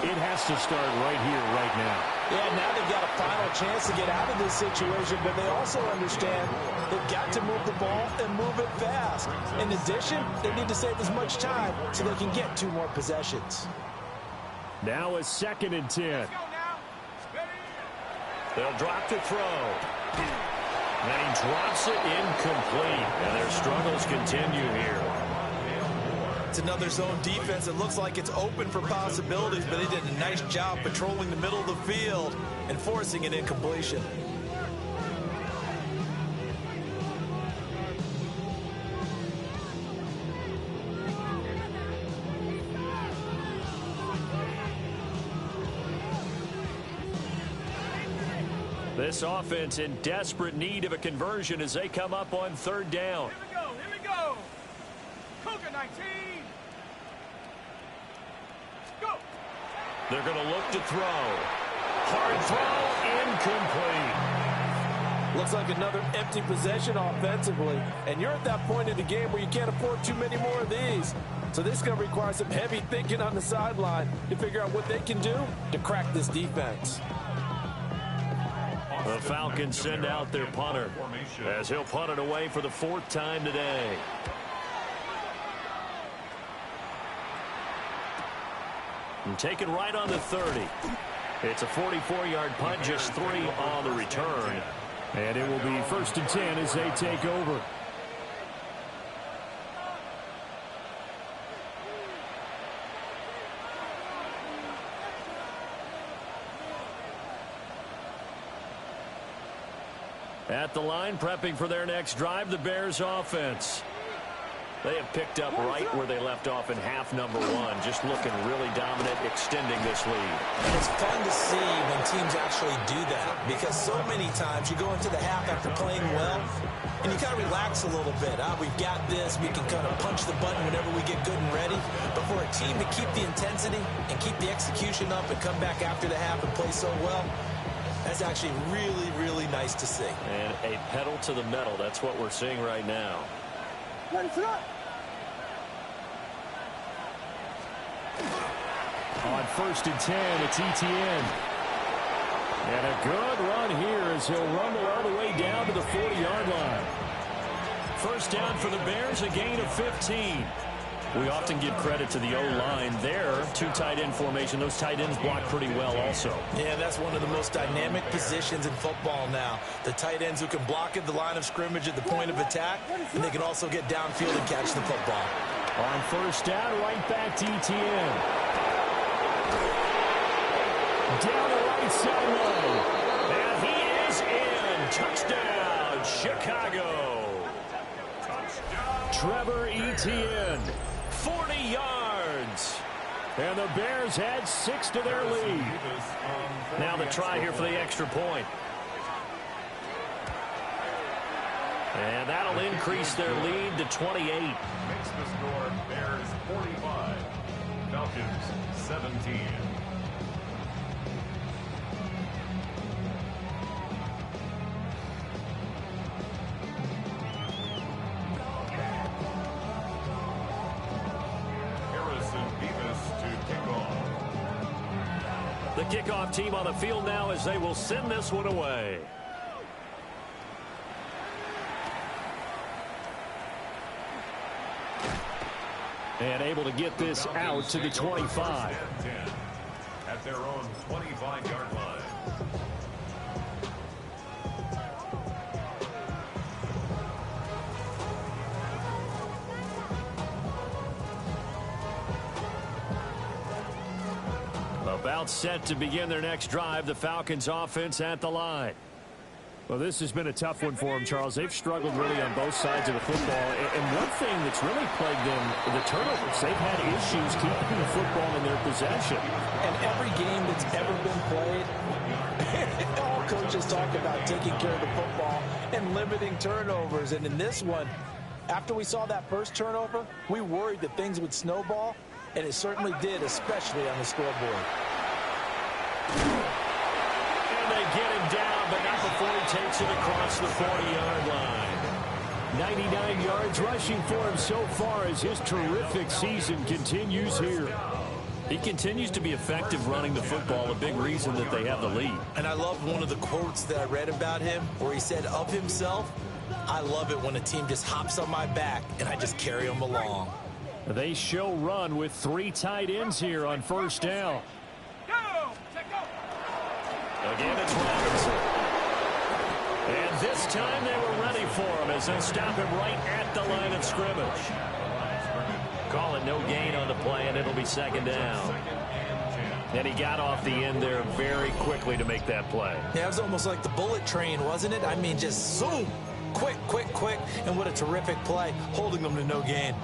it has to start right here, right now. Yeah, now they've got a final chance to get out of this situation, but they also understand they've got to move the ball and move it fast. In addition, they need to save as much time so they can get 2 more possessions. Now a 2nd and 10. Let's go now. Steady. They'll drop to throw. And he drops it incomplete. And their struggles continue here. It's another zone defense. It looks like it's open for possibilities, but they did a nice job patrolling the middle of the field and forcing an incompletion. This offense in desperate need of a conversion as they come up on 3rd down. Here we go. Here we go. Cougar 19. Go. They're going to look to throw. Hard throw, incomplete. Looks like another empty possession offensively, and you're at that point in the game where you can't afford too many more of these. So this is going to require some heavy thinking on the sideline to figure out what they can do to crack this defense. The Falcons send out their punter as he'll punt it away for the 4th time today. And taken right on the 30. It's a 44-yard punt, just 3 on the return. And it will be 1st and 10 as they take over. At the line, prepping for their next drive, the Bears offense. They have picked up right where they left off in half number 1, just looking really dominant, extending this lead. And it's fun to see when teams actually do that, because so many times you go into the half after playing well, and you kind of relax a little bit. We've got this. We can kind of punch the button whenever we get good and ready. But for a team to keep the intensity and keep the execution up and come back after the half and play so well, that's actually really, really nice to see. And a pedal to the metal. That's what we're seeing right now. On 1st and 10, it's Etienne. And a good run here as he'll rumble all the way down to the 40-yard line. 1st down for the Bears, a gain of 15. We often give credit to the O-line there. 2 tight end formation. Those tight ends block pretty well also. Yeah, that's one of the most dynamic positions in football now. The tight ends who can block at the line of scrimmage at the point of attack, and they can also get downfield and catch the football. On 1st down, right back to Etienne. Down the right sideline. And he is in. Touchdown, Chicago. Trevor Etienne. 40 yards. And the Bears add 6 to their lead. Now the try here for the extra point. And that'll increase their lead to 28. Makes the score Bears 45, Falcons 17. The kickoff team on the field now as they will send this one away. And able to get this out to the 25. At their own 25-yard line. About set to begin their next drive, the Falcons offense at the line. Well, this has been a tough one for them, Charles. They've struggled really on both sides of the football. And one thing that's really plagued them, the turnovers. They've had issues keeping the football in their possession. And every game that's ever been played, all coaches talk about taking care of the football and limiting turnovers. And in this one, after we saw that first turnover, we worried that things would snowball, and it certainly did, especially on the scoreboard. And they get him down, but not before he takes it across the 40-yard line. 99 yards rushing for him so far as his terrific season continues here. He continues to be effective running the football, a big reason that they have the lead. And I love one of the quotes that I read about him where he said of himself, "I love it when a team just hops on my back and I just carry them along." They show run with 3 tight ends here on first down. Go! Check go! Again, it's Robinson. And this time they were ready for him as they stop him right at the line of scrimmage. Call it no gain on the play, and it'll be second down. And he got off the end there very quickly to make that play. Yeah, it was almost like the bullet train, wasn't it? I mean, just zoom, quick, quick, quick, and what a terrific play, holding them to no gain.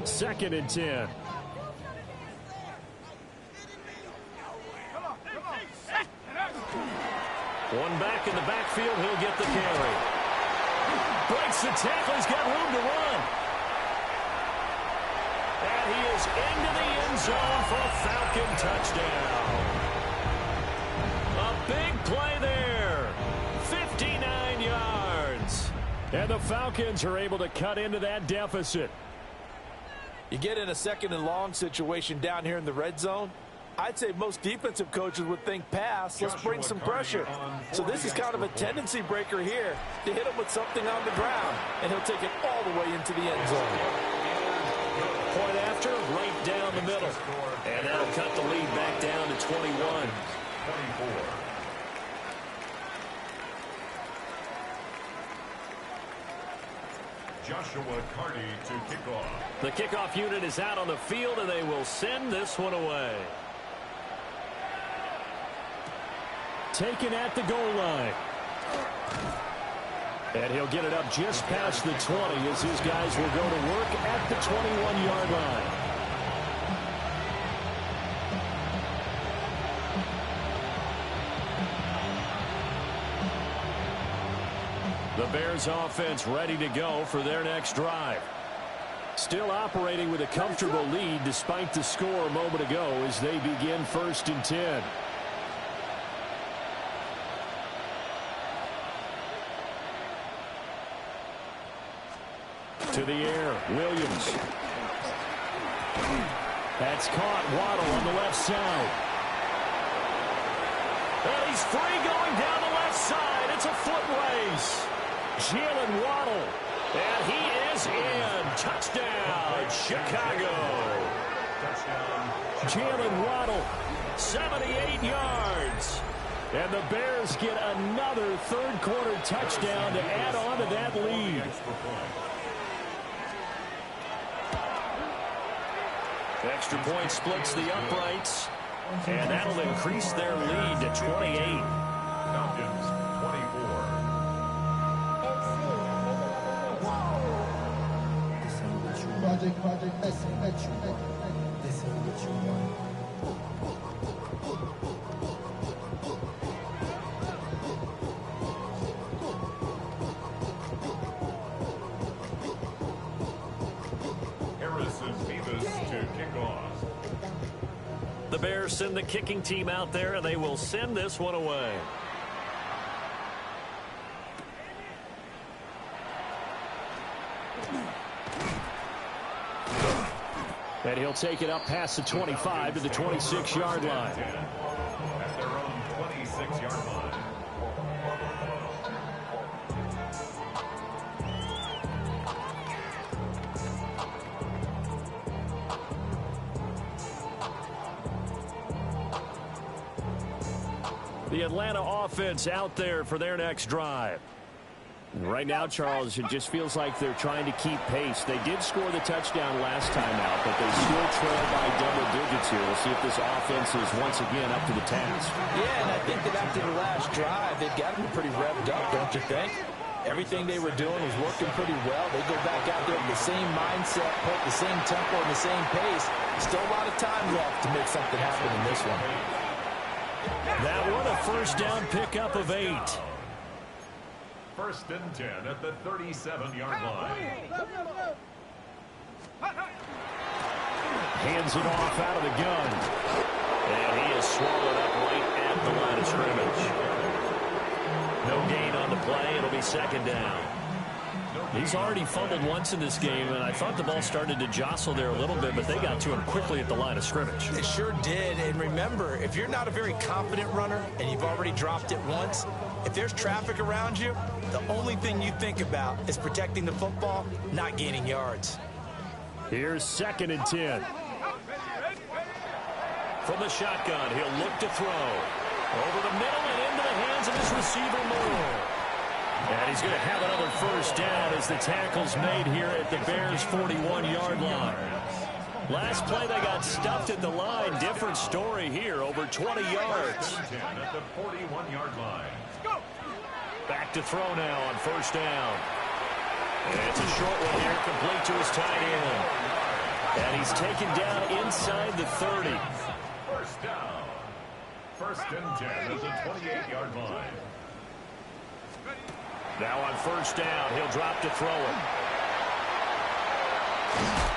Second and 10. Come on, come on. One back in the backfield, he'll get the carry. Breaks the tackle, he's got room to run. And he is into the end zone for a Falcon touchdown. A big play there. 59 yards. And the Falcons are able to cut into that deficit. You get in a second and long situation down here in the red zone, I'd say most defensive coaches would think pass. Let's bring some pressure. So this is kind of a tendency breaker here to hit him with something on the ground, and he'll take it all the way into the end zone. Point after, right down the middle. And that'll cut the lead back down to 21. 24. Joshua Carty to kick off. The kickoff unit is out on the field, and they will send this one away. Taken at the goal line. And he'll get it up just past the 20 as his guys will go to work at the 21-yard line. The Bears offense ready to go for their next drive. Still operating with a comfortable lead despite the score a moment ago as they begin 1st and 10. To the air, Williams. That's caught. Waddle on the left side. And he's free going down the left side. It's a foot race. Jalen Waddle. And he is in. Touchdown, Chicago. Jalen Waddle. 78 yards. And the Bears get another third-quarter touchdown to add on to that lead. Extra point splits the uprights. And that'll increase their lead to 28. Falcons 24. Project, this ain't what you want. This ain't what you want. Harrison Beavis to kick off. The Bears send the kicking team out there, and they will send this one away. And he'll take it up past the 25 to the 26-yard line. At their own 26-yard line. The Atlanta offense out there for their next drive. And right now, Charles, it just feels like they're trying to keep pace. They did score the touchdown last time out, but they still trail by double digits here. We'll see if this offense is once again up to the task. Yeah, and I think that after the last drive, they've got to be pretty revved up, don't you think? Everything they were doing was working pretty well. They go back out there with the same mindset, put the same tempo and the same pace. Still a lot of time left to make something happen in this one. That one a first down pickup of 8. 1st and 10 at the 37-yard line. Hands hands it off out of the gun. And he is swallowed up right at the line of scrimmage. No gain on the play. It'll be second down. He's already fumbled once in this game, and I thought the ball started to jostle there a little bit, but they got to him quickly at the line of scrimmage. It sure did. And remember, if you're not a very confident runner and you've already dropped it once, if there's traffic around you, the only thing you think about is protecting the football, not gaining yards. Here's 2nd and 10. From the shotgun, he'll look to throw. Over the middle and into the hands of his receiver, Moore. And he's going to have another first down as the tackle's made here at the Bears' 41-yard line. Last play, they got stuffed at the line. Different story here, over 20 yards. At the 41-yard line. Back to throw now on first down. And it's a short one here, complete to his tight end. And he's taken down inside the 30. First down. 1st and 10 at the 28-yard line. Now on first down, he'll drop to throw it.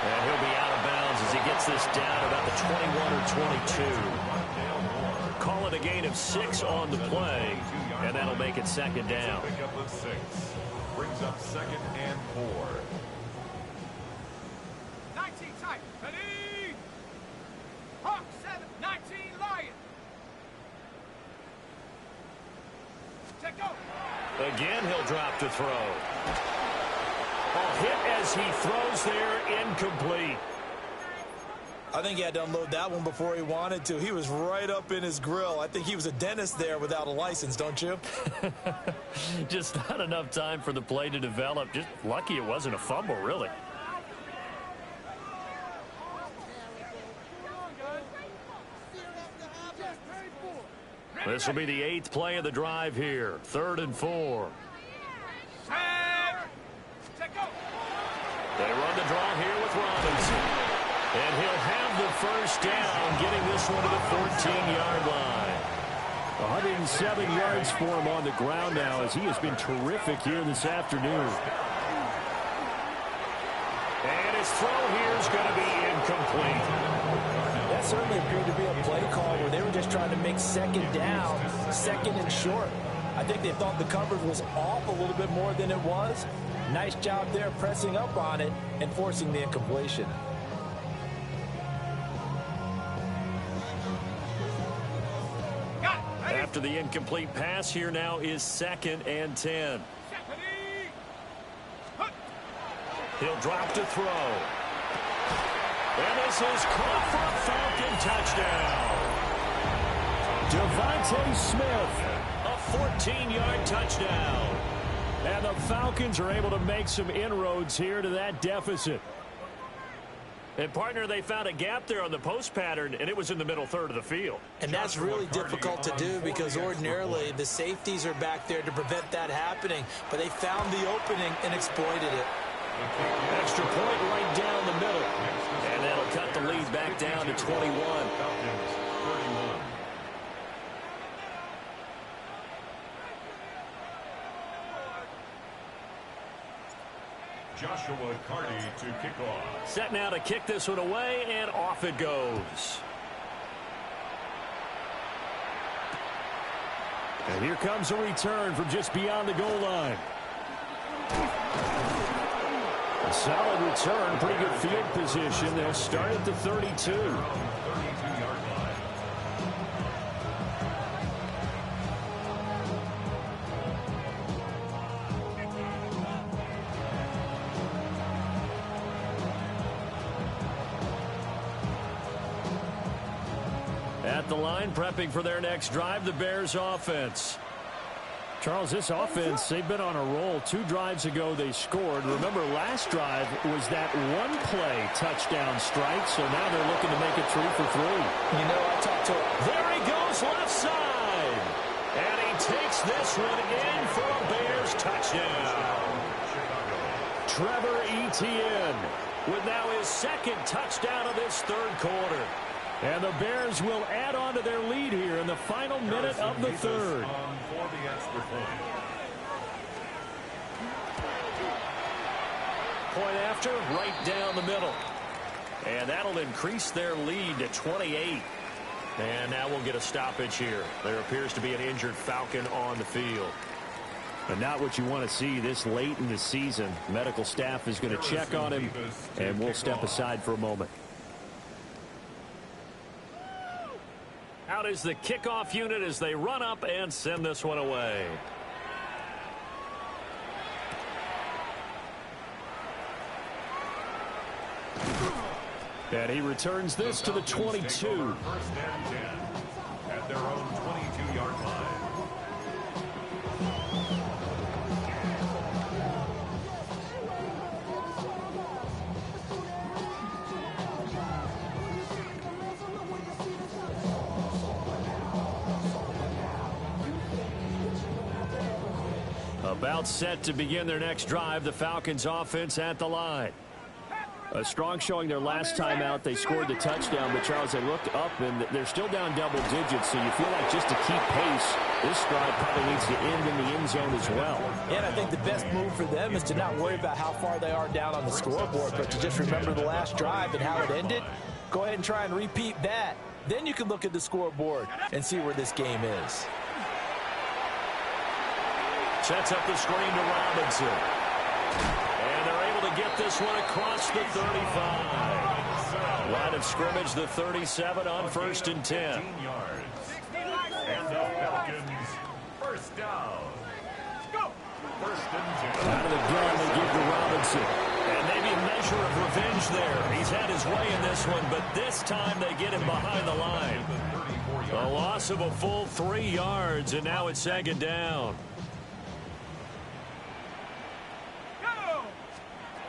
And he'll be out of bounds as he gets this down about the 21 or 22. Call it a gain of 6 on the play, and that'll make it second down. Pick up of 6. Brings up 2nd and 4. 19 tight. Ready? Hawk 7, 19 Lion. Check go. Again, he'll drop to throw. Hit as he throws there, incomplete. I think he had to unload that one before he wanted to. He was right up in his grill. I think he was a dentist there without a license, don't you? Just not enough time for the play to develop. Just lucky it wasn't a fumble, really. This will be the 8th play of the drive here. 3rd and 4. They run the draw here with Robinson. And he'll have the first down, getting this one to the 14-yard line. 107 yards for him on the ground now as he has been terrific here this afternoon. And his throw here is going to be incomplete. That certainly appeared to be a play call where they were just trying to make second down, 2nd and short. I think they thought the coverage was off a little bit more than it was. Nice job there pressing up on it and forcing the incompletion. After the incomplete pass, here now is 2nd and 10. He'll drop to throw. And this is caught for a Falcon touchdown. Devontae Smith, a 14-yard touchdown. And the Falcons are able to make some inroads here to that deficit. And, partner, they found a gap there on the post pattern, and it was in the middle third of the field. And that's really difficult to do because ordinarily the safeties are back there to prevent that happening. But they found the opening and exploited it. Extra point right down the middle. And that'll cut the lead back down to 21. Joshua Carty to kick off. Set now to kick this one away, and off it goes. And here comes a return from just beyond the goal line. A solid return, pretty good field position. They'll start at the 32. 32-yard line. At the line, prepping for their next drive, the Bears offense. Charles, this offense, they've been on a roll. 2 drives ago, they scored. Remember, last drive was that one-play touchdown strike, so now they're looking to make it 3 for 3. You know, I talked to him. There he goes left side. And he takes this one in for a Bears touchdown. Trevor Etienne with now his 2nd touchdown of this 3rd quarter. And the Bears will add on to their lead here in the final minute of the 3rd. For the extra point. Point after, right down the middle. And that'll increase their lead to 28. And now we'll get a stoppage here. There appears to be an injured Falcon on the field. But not what you want to see this late in the season. Medical staff is going to check on him, and we'll step aside for a moment. Out is the kickoff unit as they run up and send this one away. And he returns this to the 22. First and 10 at their own 22-yard line. About set to begin their next drive, the Falcons offense at the line. A strong showing their last time out. They scored the touchdown, but Charles, they looked up, and they're still down double digits, so you feel like just to keep pace, this drive probably needs to end in the end zone as well. And I think the best move for them is to not worry about how far they are down on the scoreboard, but to just remember the last drive and how it ended. Go ahead and try and repeat that. Then you can look at the scoreboard and see where this game is. Sets up the screen to Robinson. And they're able to get this one across the 35. Line of scrimmage, the 37 on first and 10. And the Falcons first down. First and 10. Out of the gun, they give to Robinson. And maybe a measure of revenge there. He's had his way in this one, but this time they get him behind the line. A loss of a full 3 yards, and now it's second down.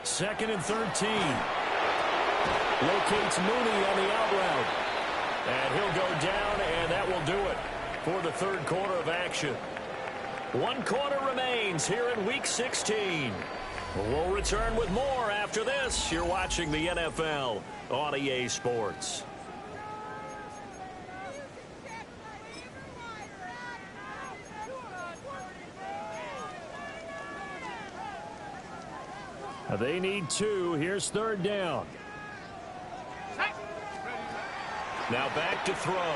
Second and 13. Locates Mooney on the out route. And he'll go down, and that will do it for the third quarter of action. 1 quarter remains here in Week 16. We'll return with more after this. You're watching the NFL on EA Sports. They need 2. Here's third down. Now back to throw.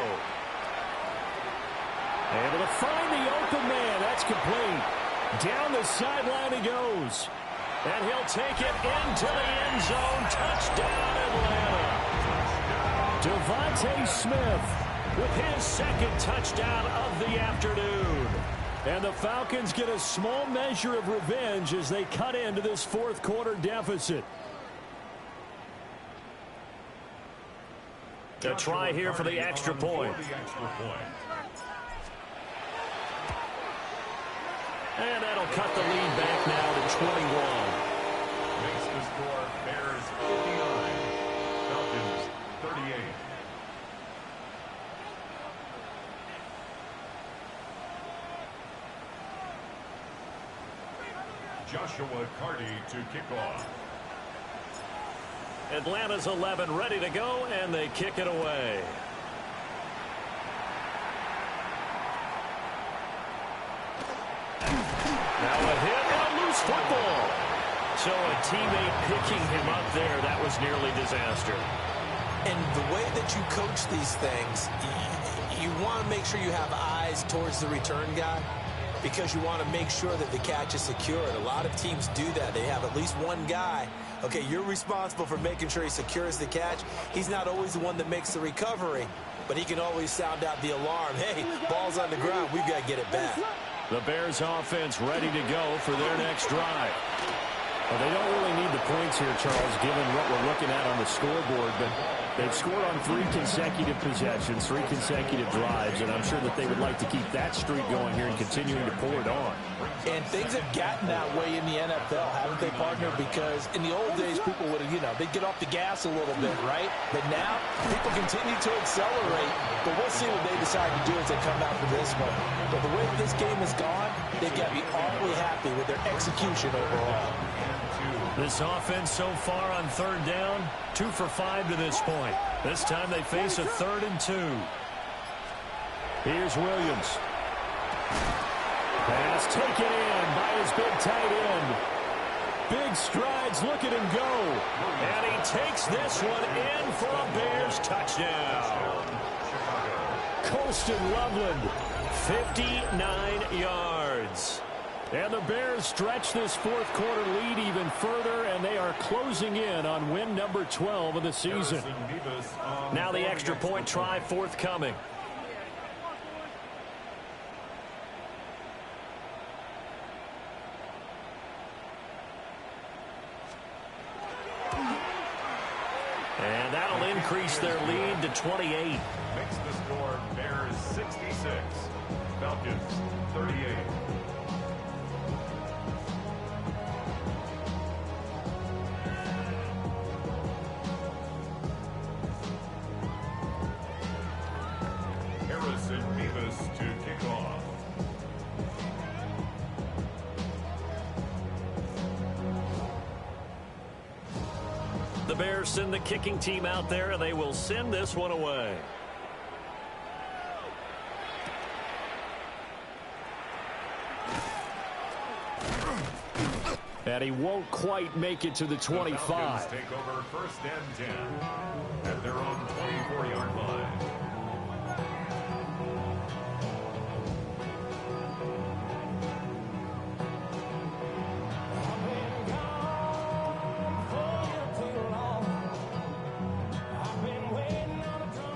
Able to find the open man. That's complete. Down the sideline he goes. And he'll take it into the end zone. Touchdown, Atlanta. Devontae Smith with his second touchdown of the afternoon. And the Falcons get a small measure of revenge as they cut into this fourth quarter deficit. A try here for the extra point. And that'll cut the lead back now to 21. Makes the score Bears 59, Falcons 38. Joshua Carty to kick off. Atlanta's 11 ready to go, and they kick it away. Now a hit and a loose football. So a teammate picking him up there, that was nearly disaster. And the way that you coach these things, you want to make sure you have eyes towards the return guy, because you want to make sure that the catch is secured. A lot of teams do that. They have at least one guy. Okay, you're responsible for making sure he secures the catch. He's not always the one that makes the recovery, but he can always sound out the alarm. Hey, ball's on the ground. We've got to get it back. The Bears offense ready to go for their next drive. Well, they don't really need the points here, Charles, given what we're looking at on the scoreboard, but they've scored on 3 consecutive possessions, 3 consecutive drives, and I'm sure that they would like to keep that streak going here and continuing to pour it on. And things have gotten that way in the NFL, haven't they, partner? Because in the old days, people would, they'd get off the gas a little bit, right? But now, people continue to accelerate, but we'll see what they decide to do as they come out for this one. But the way this game has gone, they've got to be awfully happy with their execution overall. This offense so far on third down, 2 for 5 to this point. This time they face a 3rd and 2. Here's Williams. Pass taken in by his big tight end. big strides. Look at him go. And he takes this one in for a Bears touchdown. Colston Loveland, 59 yards. And the Bears stretch this fourth quarter lead even further, and they are closing in on win number 12 of the season. Now the extra point try forthcoming. And that'll increase their lead to 28. Makes the score Bears 66, Falcons 38. Harrison Beavis to kick off. The Bears send the kicking team out there, and they will send this one away. And he won't quite make it to the 25. The Falcons take over first and 10 at their own 24-yard line.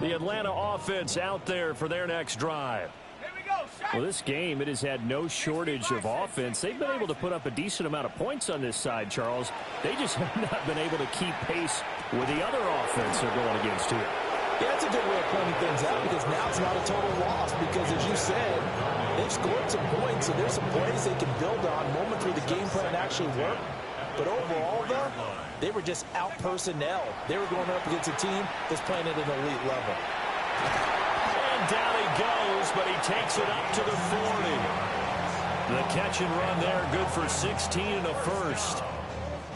The Atlanta offense out there for their next drive. Here we go. Shot. Well, this game, it has had no shortage of offense. They've been able to put up a decent amount of points on this side, Charles. They just have not been able to keep pace with the other offense they're going against here. Yeah, that's a good way of pointing things out because now it's not a total loss because, as you said, they've scored some points, so there's some plays they can build on, moments where the game plan actually worked. But overall, though, they were just out personnel. They were going up against a team that's playing at an elite level. And down he goes, but he takes it up to the 40. The catch and run there, good for 16 and a first.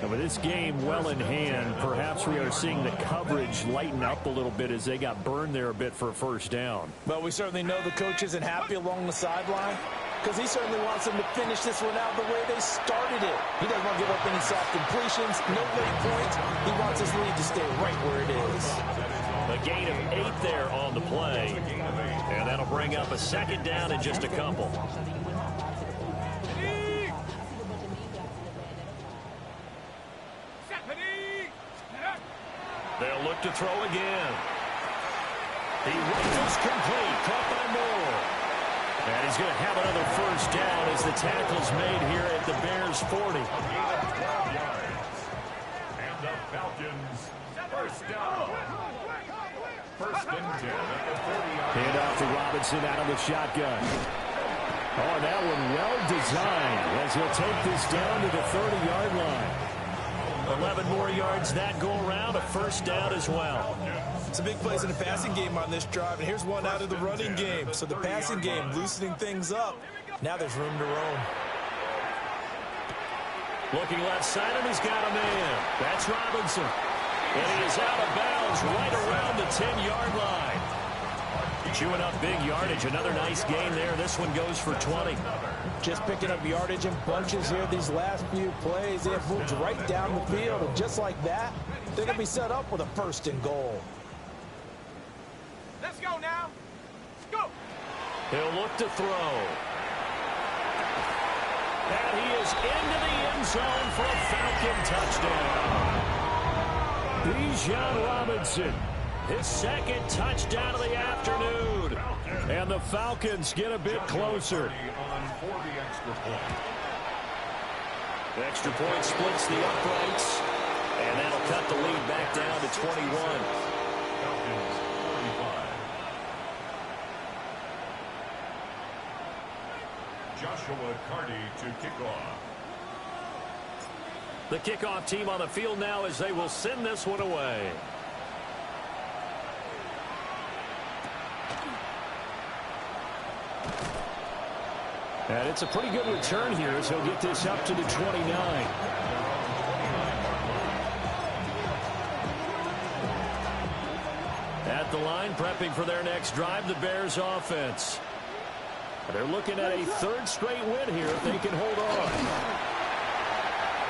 And with this game well in hand, perhaps we are seeing the coverage lighten up a little bit as they got burned there a bit for a first down. But we certainly know the coach isn't happy along the sideline because he certainly wants them to finish this one out the way they started it. He doesn't want to give up any soft completions, no late points. He wants his lead to stay right where it is. A gain of 8 there on the play. And that'll bring up a second down in just a couple. They'll look to throw again. He runs complete, caught by Moore. And he's going to have another first down as the tackle's made here at the Bears' 40. And the Falcons first down. First and 10 at the 40-yard line. Hand off to Robinson out of the shotgun. Oh, that one well designed as he'll take this down to the 30-yard line. 11 more yards that go around, a first down as well. Some big plays in the passing game on this drive, and here's one out of the running game. So the passing game loosening things up. Now there's room to roam. Looking left side, and he's got a man. That's Robinson. And he is out of bounds right around the 10-yard line. Chewing up big yardage. Another nice gain there. This one goes for 20. Just picking up yardage in bunches here these last few plays. They have moved right down the field, and just like that, they're going to be set up with a first and goal. Let's go now. Go. He'll look to throw. And he is into the end zone for a Falcon touchdown. Bijan Robinson, his second touchdown of the afternoon. And the Falcons get a bit closer. For the extra point. The extra point splits the uprights. And that'll cut the lead back down to 21. Falcons 45. Joshua Carty to kick off. The kickoff team on the field now as they will send this one away. And it's a pretty good return here as he'll get this up to the 29. At the line, prepping for their next drive, the Bears offense. They're looking at a third straight win here if they can hold on.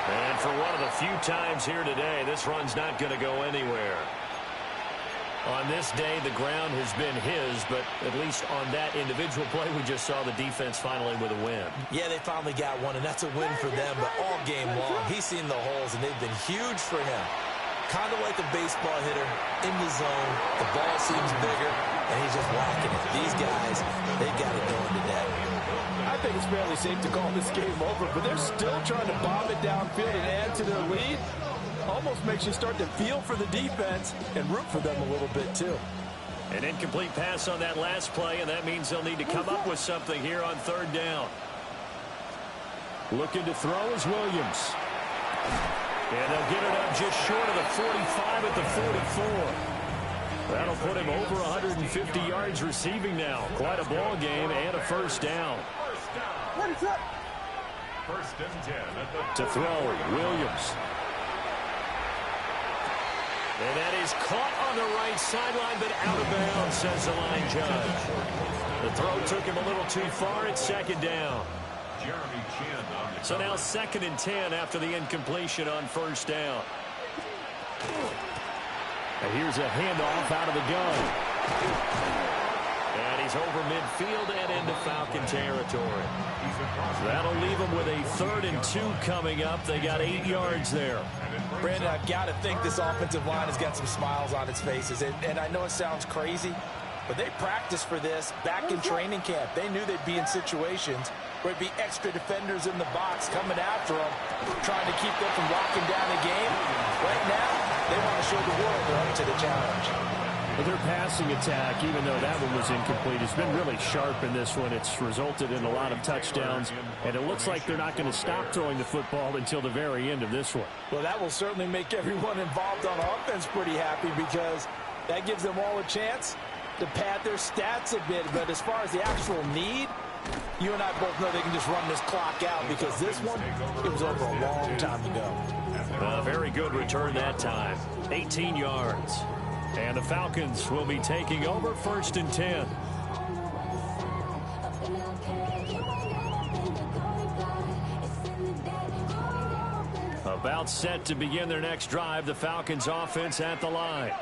And for one of the few times here today, this run's not going to go anywhere. On this day, the ground has been his, but at least on that individual play, we just saw the defense finally with a win. Yeah, they finally got one, and that's a win for them, but all game long, he's seen the holes, and they've been huge for him. Kind of like a baseball hitter in the zone. The ball seems bigger, and he's just whacking it. These guys, they got it going today. I think it's fairly safe to call this game over, but they're still trying to bomb it downfield and add to their lead. Almost makes you start to feel for the defense and root for them a little bit, too. An incomplete pass on that last play, and that means they'll need to come up with something here on third down. Looking to throw is Williams. And they'll get it up just short of the 45 at the 44. That'll put him over 150 yards receiving now. Quite a ball game and a first down. First and 10 at the to throw, Williams. And that is caught on the right sideline, but out of bounds, says the line judge. The throw took him a little too far. It's second down. Jeremy Chin on the So now 2nd and 10 after the incompletion on first down. And here's a handoff out of the gun. And he's over midfield and into Falcon territory. That'll leave them with a 3rd and 2 coming up. They got 8 yards there. Brandon, I've got to think this offensive line has got some smiles on its faces. And I know it sounds crazy, but they practiced for this back in training camp. They knew they'd be in situations where it'd be extra defenders in the box coming after them, trying to keep them from locking down the game. Right now, they want to show the world they're up to the challenge. But their passing attack, even though that one was incomplete, has been really sharp in this one. It's resulted in a lot of touchdowns, and it looks like they're not going to stop throwing the football until the very end of this one. Well, that will certainly make everyone involved on offense pretty happy because that gives them all a chance to pad their stats a bit. But as far as the actual need, you and I both know they can just run this clock out because this one, it was over a long time ago. Very good return that time. 18 yards. And the Falcons will be taking over 1st and 10. About set to begin their next drive, the Falcons offense at the line.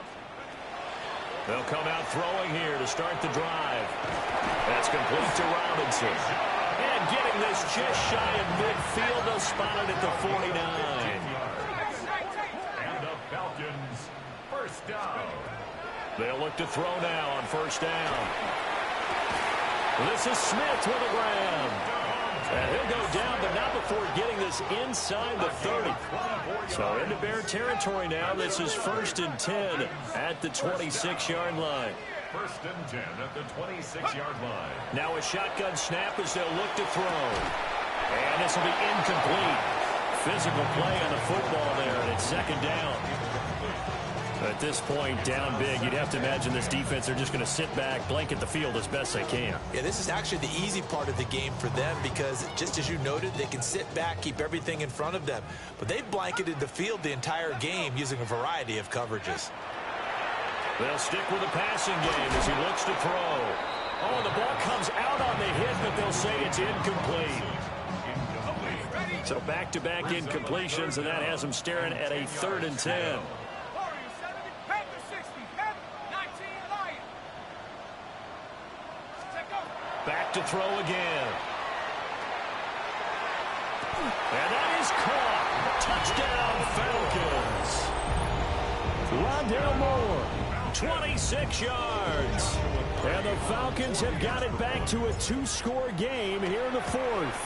They'll come out throwing here to start the drive. That's complete to Robinson. And getting this just shy of midfield, they'll spot it at the 49. And the Falcons first down. They'll look to throw now on first down. This is Smith with a grab. And he'll go down, but not before getting this inside the 30. So into Bear territory now. This is 1st and 10 at the 26-yard line. 1st and 10 at the 26-yard line. Now a shotgun snap as they'll look to throw. And this will be incomplete. Physical play on the football there, and it's 2nd down. At this point, down big, you'd have to imagine this defense, they're just going to sit back, blanket the field as best they can. Yeah, this is actually the easy part of the game for them because, just as you noted, they can sit back, keep everything in front of them. But they've blanketed the field the entire game using a variety of coverages. They'll stick with the passing game as he looks to throw. Oh, the ball comes out on the hit, but they'll say it's incomplete. So back-to-back incompletions, and that has them staring at a 3rd and 10. Back to throw again. And that is caught. Touchdown, Falcons. Rondale Moore, 26 yards. And the Falcons have got it back to a 2-score game here in the 4th.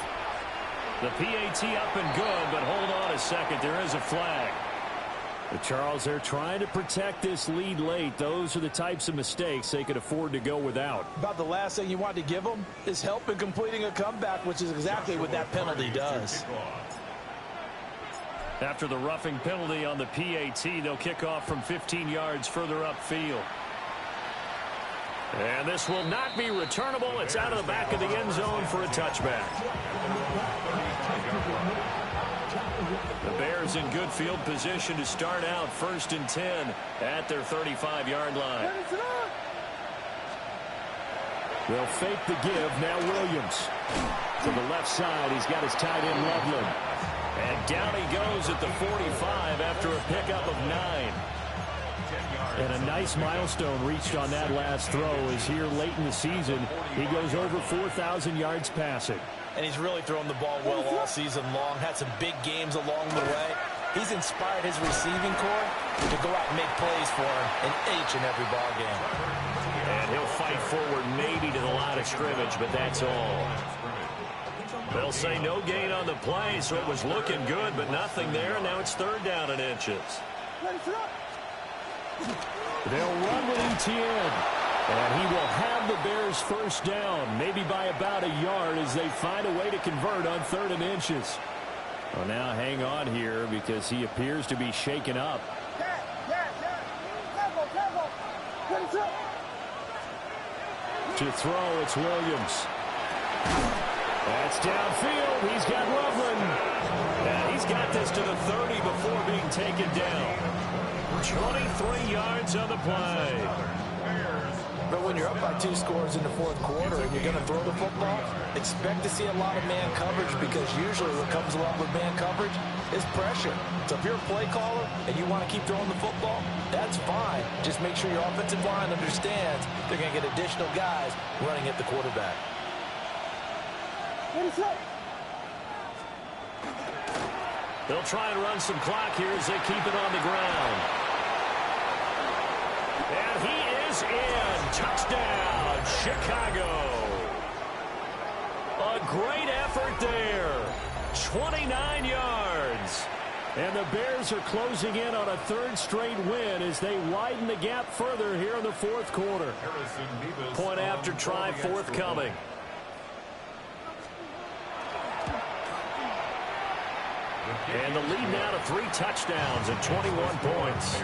The PAT up and good, but hold on a second. There is a flag. But Charles, they're trying to protect this lead late. Those are the types of mistakes they could afford to go without. About the last thing you want to give them is help in completing a comeback, which is exactly what that penalty does. After the roughing penalty on the PAT, they'll kick off from 15 yards further upfield. And this will not be returnable. It's out of the back of the end zone for a touchback. The Bears in good field position to start out 1st and 10 at their 35-yard line. They'll fake the give. Now Williams. To the left side, he's got his tight end Loveland. And down he goes at the 45 after a pickup of 9. And a nice milestone reached on that last throw as here late in the season, he goes over 4,000 yards passing. And he's really thrown the ball well all season long. Had some big games along the way. He's inspired his receiving corps to go out and make plays for him in each and every ball game. And he'll fight forward maybe to the line of scrimmage, but that's all. They'll say no gain on the play, so it was looking good, but nothing there, and now it's 3rd down and inches. They'll run with Etienne. And he will have the Bears 1st down, maybe by about a yard as they find a way to convert on 3rd and inches. Well, now hang on here because he appears to be shaken up. To throw, it's Williams. That's downfield. He's got Loveland. And he's got this to the 30 before being taken down. 23 yards on the play. But when you're up by 2 scores in the 4th quarter and you're going to throw the football, expect to see a lot of man coverage because usually what comes along with man coverage is pressure. So if you're a play caller and you want to keep throwing the football, that's fine. Just make sure your offensive line understands they're going to get additional guys running at the quarterback. They'll try and run some clock here as they keep it on the ground. And he is in. Touchdown, Chicago. A great effort there. 29 yards. And the Bears are closing in on a 3rd straight win as they widen the gap further here in the 4th quarter. Point after try forthcoming. And the lead now to 3 touchdowns and 21 points.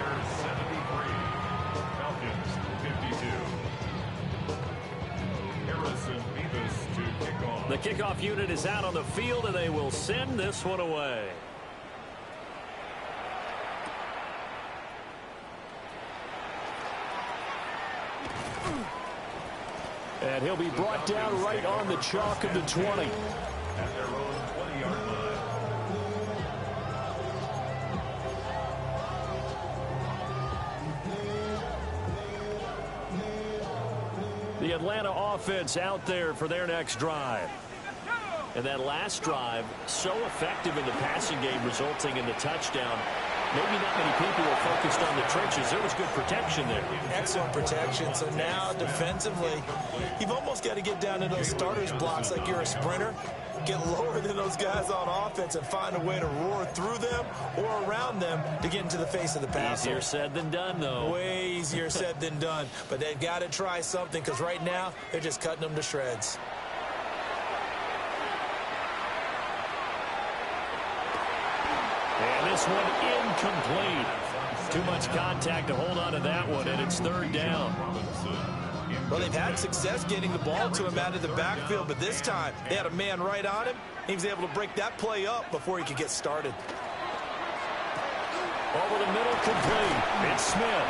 Falcons 52. Harrison Beavis to kick off. The kickoff unit is out on the field, and they will send this one away. And he'll be brought down right on the chalk of the 20. At their own 20-yard line. The Atlanta offense out there for their next drive. And that last drive, so effective in the passing game, resulting in the touchdown. Maybe not many people were focused on the trenches. There was good protection there. Excellent protection. So now defensively, you've almost got to get down to those starters blocks like you're a sprinter. Get lower than those guys on offense and find a way to roar through them or around them to get into the face of the passer. Easier said than done, though. Way easier said than done. But they've got to try something because right now they're just cutting them to shreds. And this one incomplete. Too much contact to hold on to that one, and it's 3rd down. Well, they've had success getting the ball to him out of the backfield, but this time they had a man right on him. He was able to break that play up before he could get started. Over the middle, complete. It's Smith.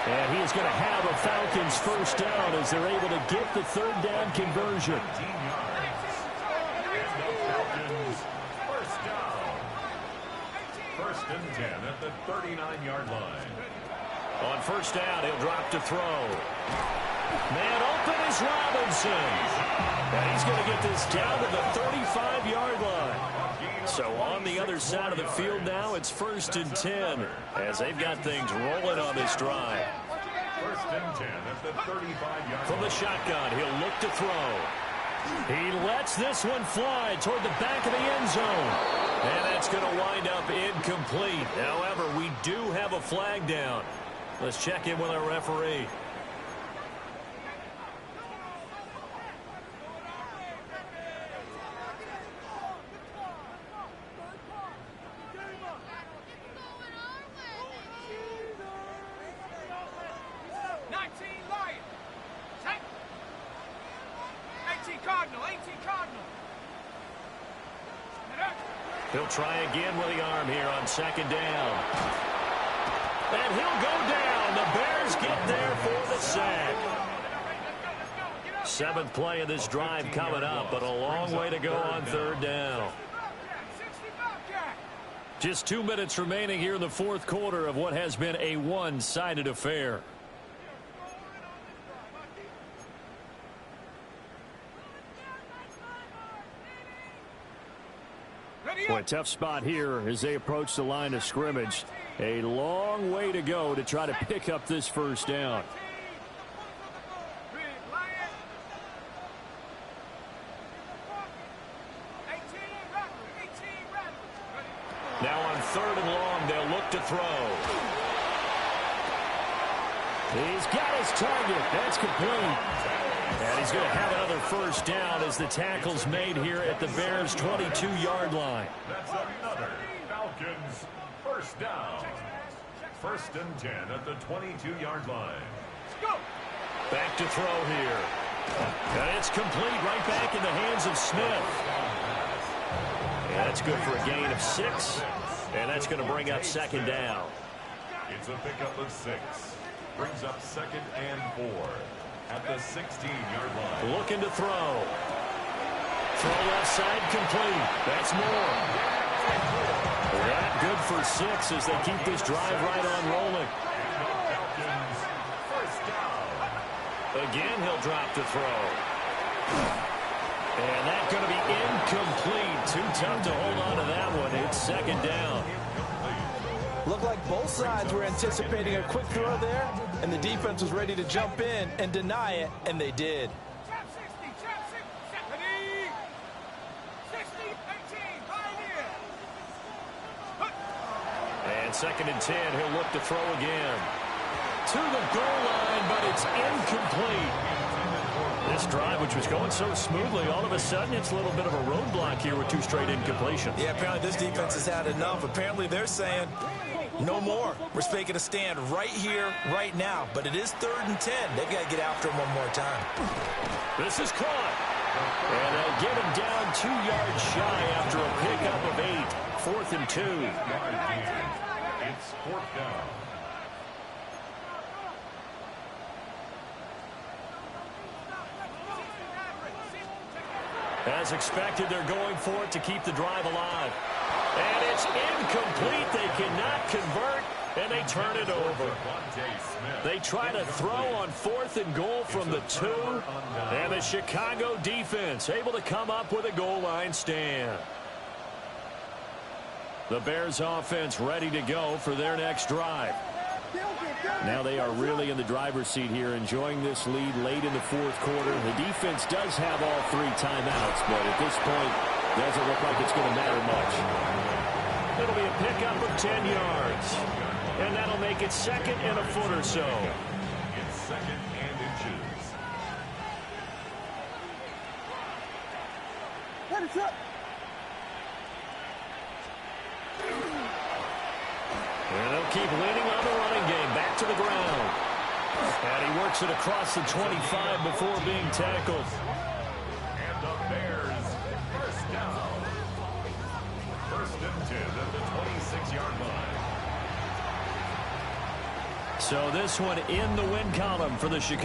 And he is going to have a Falcons 1st down as they're able to get the 3rd down conversion. First and 10 at the 39-yard line. On 1st down, he'll drop to throw. Man open is Robinson. And he's going to get this down to the 35-yard line. So on the other side of the field now, it's 1st and 10 as they've got things rolling on this drive. First and 10 at the 35-yard line. From the shotgun, he'll look to throw. He lets this one fly toward the back of the end zone. And that's going to wind up incomplete. However, we do have a flag down. Let's check in with our referee. He'll try again with the arm here on 2nd down. And he'll go down. The Bears get there for the sack. 7th play of this drive coming up, but a long way to go on 3rd down. Just 2 minutes remaining here in the fourth quarter of what has been a one-sided affair. Boy, tough spot here as they approach the line of scrimmage. A long way to go to try to pick up this first down. Now on 3rd and long, they'll look to throw. He's got his target. That's complete. And he's going to have another first down as the tackle's made here at the Bears' 22-yard line. That's another Falcons first down. 1st and 10 at the 22-yard line. Back to throw here. And it's complete right back in the hands of Smith. And that's good for a gain of 6. And that's going to bring up 2nd down. It's a pickup of 6. Brings up 2nd and 4 at the 16-yard line. Looking to throw. Throw left side complete. That's more. That good for 6 as they keep this drive right on rolling. Falcons first down. Again, he'll drop to throw. And that's going to be incomplete. Too tough to hold on to that one. It's 2nd down. Looked like both sides were anticipating a quick throw there, and the defense was ready to jump in and deny it, and they did. And 2nd and 10, he'll look to throw again. To the goal line, but it's incomplete. This drive, which was going so smoothly, all of a sudden it's a little bit of a roadblock here with 2 straight incompletions. Yeah, apparently this defense has had enough. Apparently they're saying, no more. We're making a stand right here, right now. But it is 3rd and 10. They've got to get after him one more time. This is caught. And they'll get him down 2 yards shy after a pickup of 8. 4th and 2. It's 4th down. As expected, they're going for it to keep the drive alive. And it's incomplete. They cannot convert, and they turn it over. They try to throw on 4th and goal from the 2, and the Chicago defense able to come up with a goal line stand. The Bears offense ready to go for their next drive. Now they are really in the driver's seat here, enjoying this lead late in the fourth quarter. The defense does have all 3 timeouts, but at this point, doesn't look like it's going to matter much. It'll be a pickup of 10 yards, and that'll make it 2nd and a foot or so. It's 2nd and inches. Let it up. And they'll keep leaning on the running game. Back to the ground. And he works it across the 25 before being tackled. And the Bears first down. 1st and 10 at the 26-yard line. So this one in the win column for the Chicago